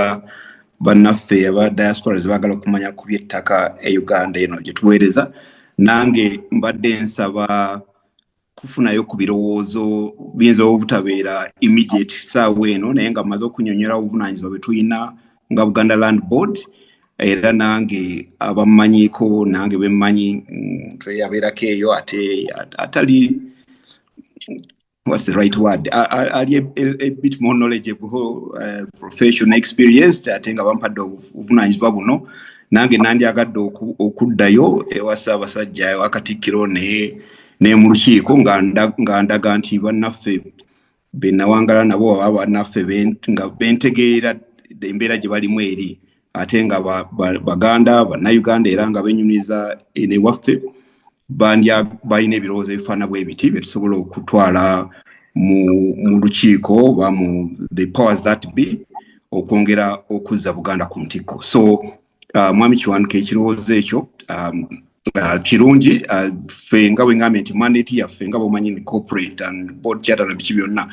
bannaffe aba diaspora zebaagala okumanya ku by'ettaka e Uganda eno gye tuweereza nange mbadde nsaba kufunayo ku birowoozo biyinza obutabeera immediate saawa eno naye nga mmaze okunyonyola obuvunaanyizibwa bwe tulina nga Buganda Land Board era nange abamanyiiko nange bemmanyi tweyabeerako eyo ate atali what's the right word ali a bit more knowledgeable professional experienced ate nga bampadde obuvunaanyizibwa buno nange nandyagadde okuddayo ewa Ssaabasajja ewa Katikkiro ne mu lukiiko nga ndaga nti bannaffe be nawangala nabo aba bannaffe nga bentegeera embeera gye balimu eri ate nga Baganda Bannayuganda era nga benyumiza ewaffe balina ebirowoozo ebifaana bwe biti bye tusobola okutwala mu lukiiko oba mu the powers that be okwongera okuzza Buganda ku ntikko so mwami Kiwanuka ekirowoozo ekyo kirungi ffe nga bwe ngambye nti mandate yaffe nga bw'omanyi ni corporate and board charter na biki byonna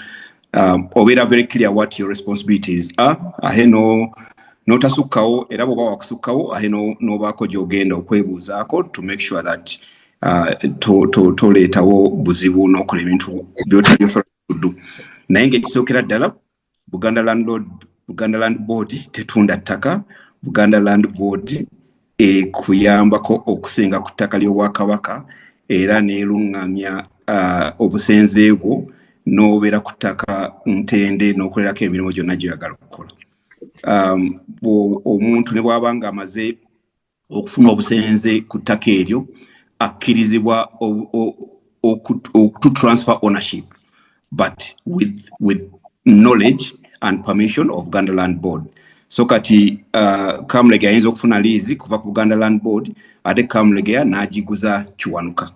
obeera very clear what your responsibilities are ahe n'otasukkawo era bw'oba wakusukkawo ahe n'obaako gy'ogenda okwebuuzaako to make sure that toleetawo buzibu n'okola ebintu by'otasobola kuddu naye ng'ekisookera ddala Buganda Land Board tetunda ttaka Buganda Land Board kuyambako okusinga ku ttaka ly'Obwakabaka era neerungamya obusenze bwo n'obeera ku ttaka ntende n'okolerako emirimu gyonna gy'oyagala okukola omuntu ne bw'aba nga amaze okufuna obusenze ku ttaka eryo akkirizibwa to transfer ownership but with knowledge and permission of Buganda Land Board so kati Kamulege ayinza okufuna liizi kuva ku Buganda Land Board ate Kamulege n'agiguza Kiwanuka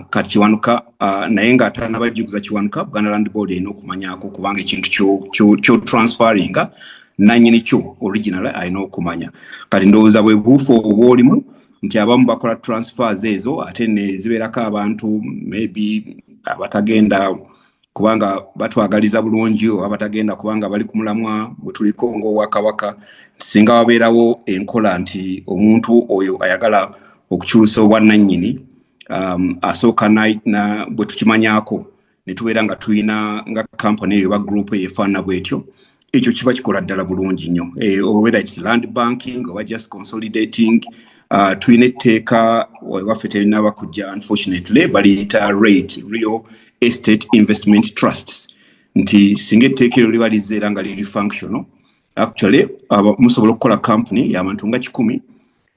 kati Kiwanuka naye nga atanabagiguza Kiwanuka Buganda Land Board erina okumanyaako kubanga ekintu kyo transferringa nannyini kyo original alina okumanya kati ndowooza bwe buufu oba olimu nti abamu bakola transfers ezo ate ne zibeerako abantu maybe abatagenda kubanga batwagaliza bulungi oba batagenda kubanga bali ku mulamwa bwe tuliko ng'Obwakabaka singa wabeerawo enkola nti omuntu oyo ayagala okukyusa obwannannyini asooka bwe tukimanyaako ne tubeera nga tulina nga kampani eyo oba group eyo efaanana bw'etyo ekyo kiba kikola ddala bulungi nnyo whether it's land banking oba just consolidating tulina etteeka waffe terinaaba kujja unfortunately baliyita real estate investment trusts nti singa etteeka eryo liba lizze era nga liri functional actually musobola okukola company y'abantu nga 100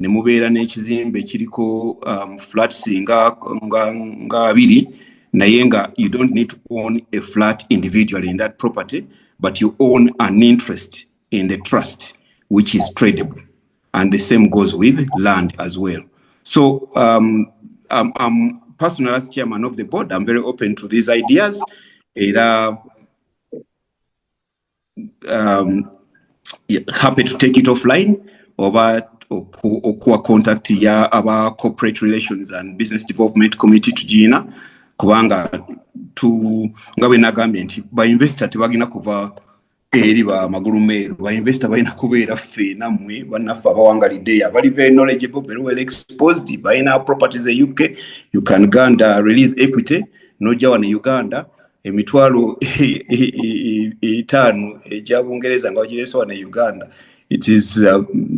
ne mubeera n'ekizimbe kiriko flats nga 2 naye nga you don't need to own a flat individually in that property but you own an interest in the trust which is tradable and the same goes with land as well so I'm personally as chairman of the board I'm very open to these ideas era happy to take it offline oba okuwa contact ya aba corporate relations and business development committee tugina kubanga nga bwe nagambye nti ba investor tebagina kuva eri ba magulu meeru ba investor balina kubeera ffe nammwe bannaffe abawangalidde abali very knowledgeable, very well exposed, balina properties e UK. You can Uganda release equity nojja wano Uganda emitwalo 5 egya Bungereza nga wagireese wano Uganda. It is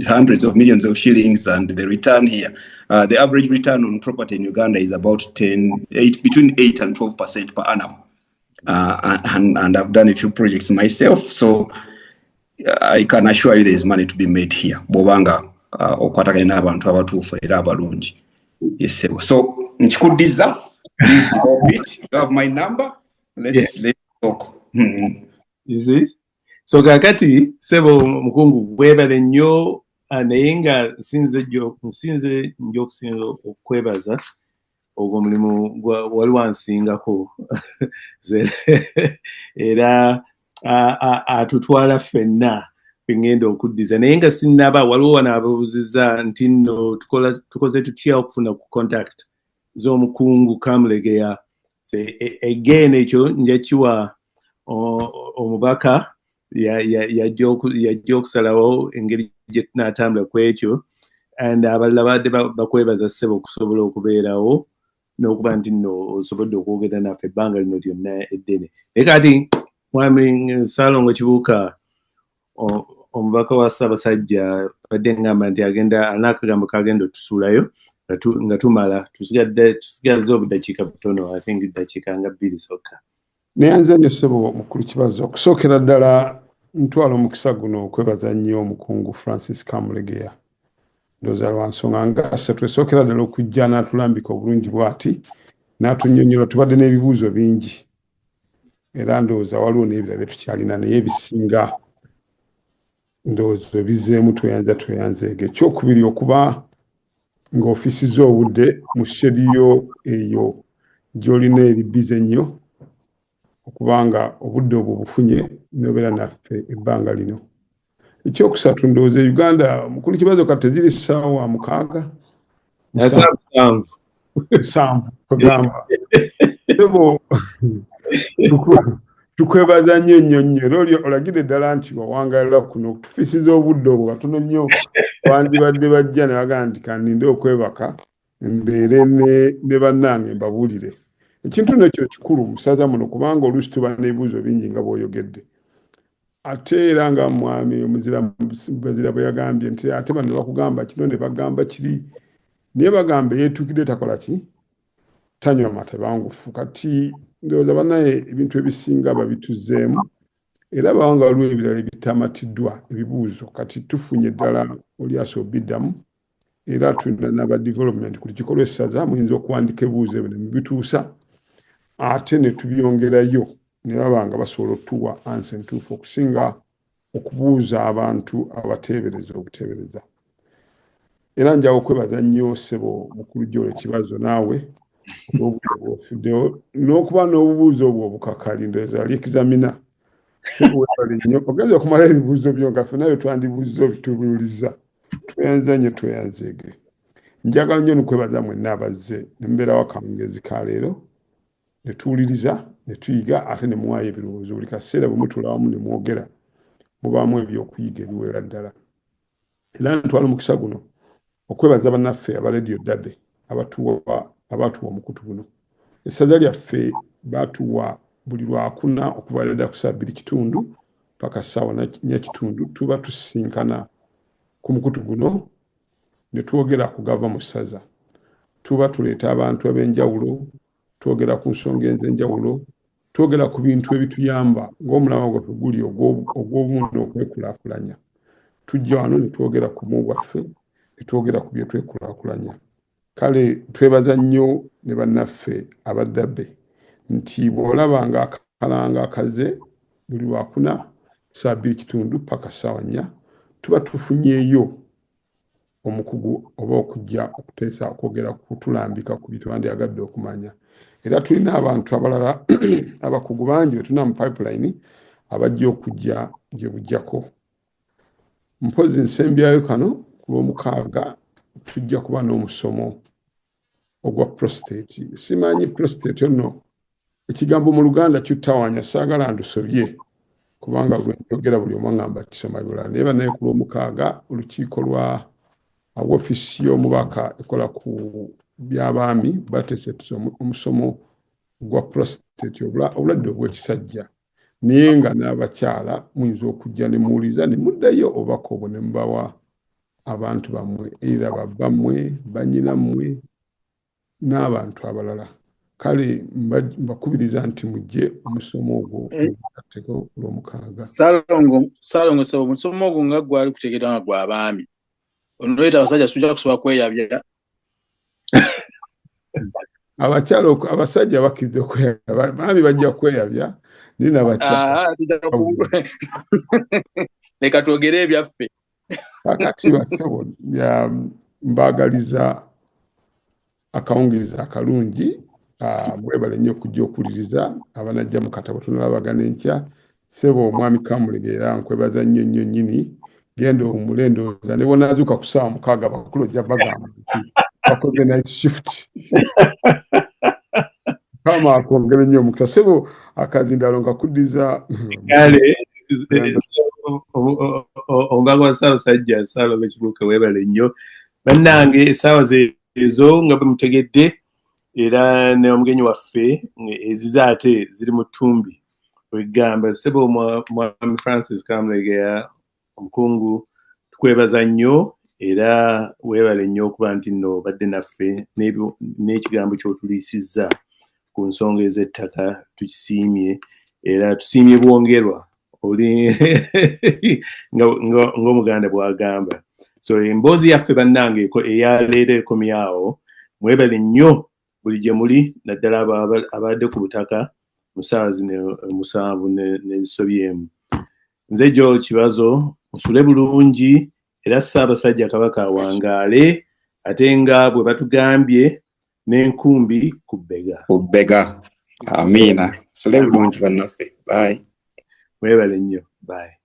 hundreds of millions of shillings, and the return here, the average return on property in Uganda is about between 8 and 12% per annum. And I've done a few projects myself, so I can assure you there is money to be made here. Bobanga okwatagana n'abantu abatuufu era abalungi. Yes, so nkikudiza. You have my number. Let's talk. You see? So kakati sebo mukungu webale nnyo naye nga nsinze njo okusinza okwebaza ogwo mulimu wali wansingako era atutwala ffenna ngenda okuddiza naye nga sinnaba waliwo wano ababuuziza nti nno tukoze tutya okufuna ku contact z'omukungu Kamulegeya. Again ekyo njakiwa omubaka yajja okusalawo engeri gye tunaatambula ku ekyo, and abalala badde bakwebaza ssebo okusobola okubeerawo n'okuba nti nno osobodde okwogera naffe ebbanga lino lyonna eddene. Naye kati mwami Ssaalongo Kibuuka, omubaka wa Ssaabasajja badde ngamba nti anaakagambo kagenda otusuulayo nga tumala tusigaze obudakiika butono, I think dakiika nga 2 zokka. Naye nze nnyo ssebo mukulu kibazo okusookera ddala ntwala omukisa guno okwebaza nnyo omukungu Francis Kamulegeya. Ndowooza lwa nsonga nga ssatu esookera ddala okujja n'atulambika obulungi bw'ati n'atunnyonnyola tubadde n'ebibuuzo bingi era ndowooza waliwo n'ebirala bye tukyalina naye ebisinga ndowooza bizeemu tweyanzeege. Ekyokubiri okuba ng'ofisiza obudde mu shediyo eyo gy'olina eribize nnyo okubanga obudde obwo bufunye n'obeera naffe ebbanga lino. Ekyokusatu ndowooza Uganda mukulu kibazo kati ziri ssaawa 6 7 tugamba ebo tukwebaza nnyo era olagire ddala nti wawangalira kuno tufisiza obudde obwo batono nnyo wandibadde bajja ne bagaa nti kaninde okwebaka mbeere ne bannange mbabuulire. Ekintu nekyo kikulu musaza muno kubanga oluusi tuba n'ebibuuzo bingi nga bw'oyogedde. Ate era nga mwami omuzira bwe yagambye nti ate bano bakugamba kino ne bagamba kiri naye bagamba yeetuukidde takola ki tanywa mata bangufu. Kati ndowooza bannaye ebintu ebisinga babituzeemu era bawanga waliwo ebirala ebitamatiddwa ebibuuzo kati tufunye ddala oli asobiddamu era tulina n'aba development ku kikolwa essaza muyinza okuwandika ebibuuzo ebyo ne mubituusa ate ne tubyongerayo ne babanga basobola otuwa ansi entuufu okusinga okubuuza abantu abateebereza obuteebereza. Era njawo okwebaza nnyo ssebo mukulu gy'olwo ekibazo naawe obwofuddewo n'okuba n'obubuuzo obwo obukakali ndowooza yali ekizamina ogenza okumala ebibuuzo byo nga ffenna bye twandibuuziza obitubuuliza. Tweyanza nnyo tweyanzeege. Njagala nnyo nokwebaza mwenna abazze ne mubeera wakawungezi ka leero ne tuwuliriza ne tuyiga ate ne muwaayo ebirowoozo. Buli kaseera bwe mutula wamu ne mwogera mubaamu ebyokuyiga ebiwera ddala. Era ntwala omukisa guno okwebaza bannaffe aba Radio Dabe abatuwa omukutu guno. Essaza lyaffe baatuwa buli Lwakuna okuva ledda ku saa 2:00 paka ssaawa 4:00 tuba tusisinkana ku mukutu guno ne twogera ku gava mu ssaza. Tuba tuleeta abantu ab'enjawulo, twogera ku nsonga ez'enjawulo, twogera ku bintu ebituyamba ng'omulama gwaffe guli ogw'obumu n'okwekulaakulanya. Tujja wano ne twogera ku mu gwaffe ne twogera ku bye twekulaakulanya. Kale twebaza nnyo ne bannaffe abaddabe nti bw'olaba nga akalanga akaze buli Lwakuna saa 2:00 paka ssaawa 4 tuba tufunyeeyo omukugu oba okujja okuteesa okwogera kutulambika ku bintu bandyagadde okumanya. Era tulina abantu abalala abakugu bangi be tulina mu pipeline abajja okujja gye bujjako mpozi nsembyayo kano ku lw'omukaaga tujja kuba n'omusomo ogwa prostate. Simanyi prostate ono ekigambo mu Luganda kyuttawanya, saagala ndusobye kubanga lwenjogera buli omu ngamba kisoma Bibula. Naye naye ku lw'omukaaga olukiiko lwa woofiisi y'omubaka ekola ku by'abaami bateese omusomo gwa prostate, obulwadde obw'ekisajja. Naye nga n'abakyala muyinza okujja ne muwuliza ne muddayo obubaka obwo ne mubawa abantu bammwe, era babbammwe, bannyinammwe n'abantu abalala. Kale mbakubiriza nti mujje omusomo ogwo ateko olw'omukaaga. Salongo so omusomo ogwo nga gwali kutegeera nga gwa baami. Onoleeta abasajja sujja kusobola kweyabya. Abakyala abasajja bakkiriza okweyabya, baami bajja kweyabya. Leka twogere ebyaffe. Kakati basebo mbagaliza akawungeeza akalungi, mwebale nnyo okujja okuwuliriza abanajja mu katabo tunalabagana enkya. Ssebo omwami Kamulegeera nkwebaza nnyo nnyo nnyini, genda omulendooza ne bonaazuuka ku ssaawa 6 bakulu ojja bagamba nti bakoze night shift. Kama akwongere nnyo omukisa. Ssebo akazindalo nga kuddiza kale ongagwa Ssaabasajja Ssaalongo Kibuuka weebale nnyo bannange. Essaawa ezo nga bwe mutegedde era n'omugenyi waffe ezize ate ziri mu ttumbi wegamba Ssebo Mwami Francis Kamulegeera omukungu, tukwebaza nnyo era weebale nnyo okuba nti nno badde naffe n'ekigambo ky'otuliisizza ku nsonga ez'ettaka tukisiimye era tusiimye bwongerwa oli ng'Omuganda bw'agamba. So emboozi yaffe bannange eyaleero ekomyawo, mwebale nnyo buli gye muli, naddala abadde ku butaka mu ssaawa zino 7 n'ezisobyemu. Nze Joel Kibazo, musule bulungi era Ssaabasajja Kabaka awangaale, ate nga bwe batugambye n'enkumbi ku bbega. Ku bbega. Amiina. Musule bulungi bannaffe. Bye. Mwebale nnyo. Bye.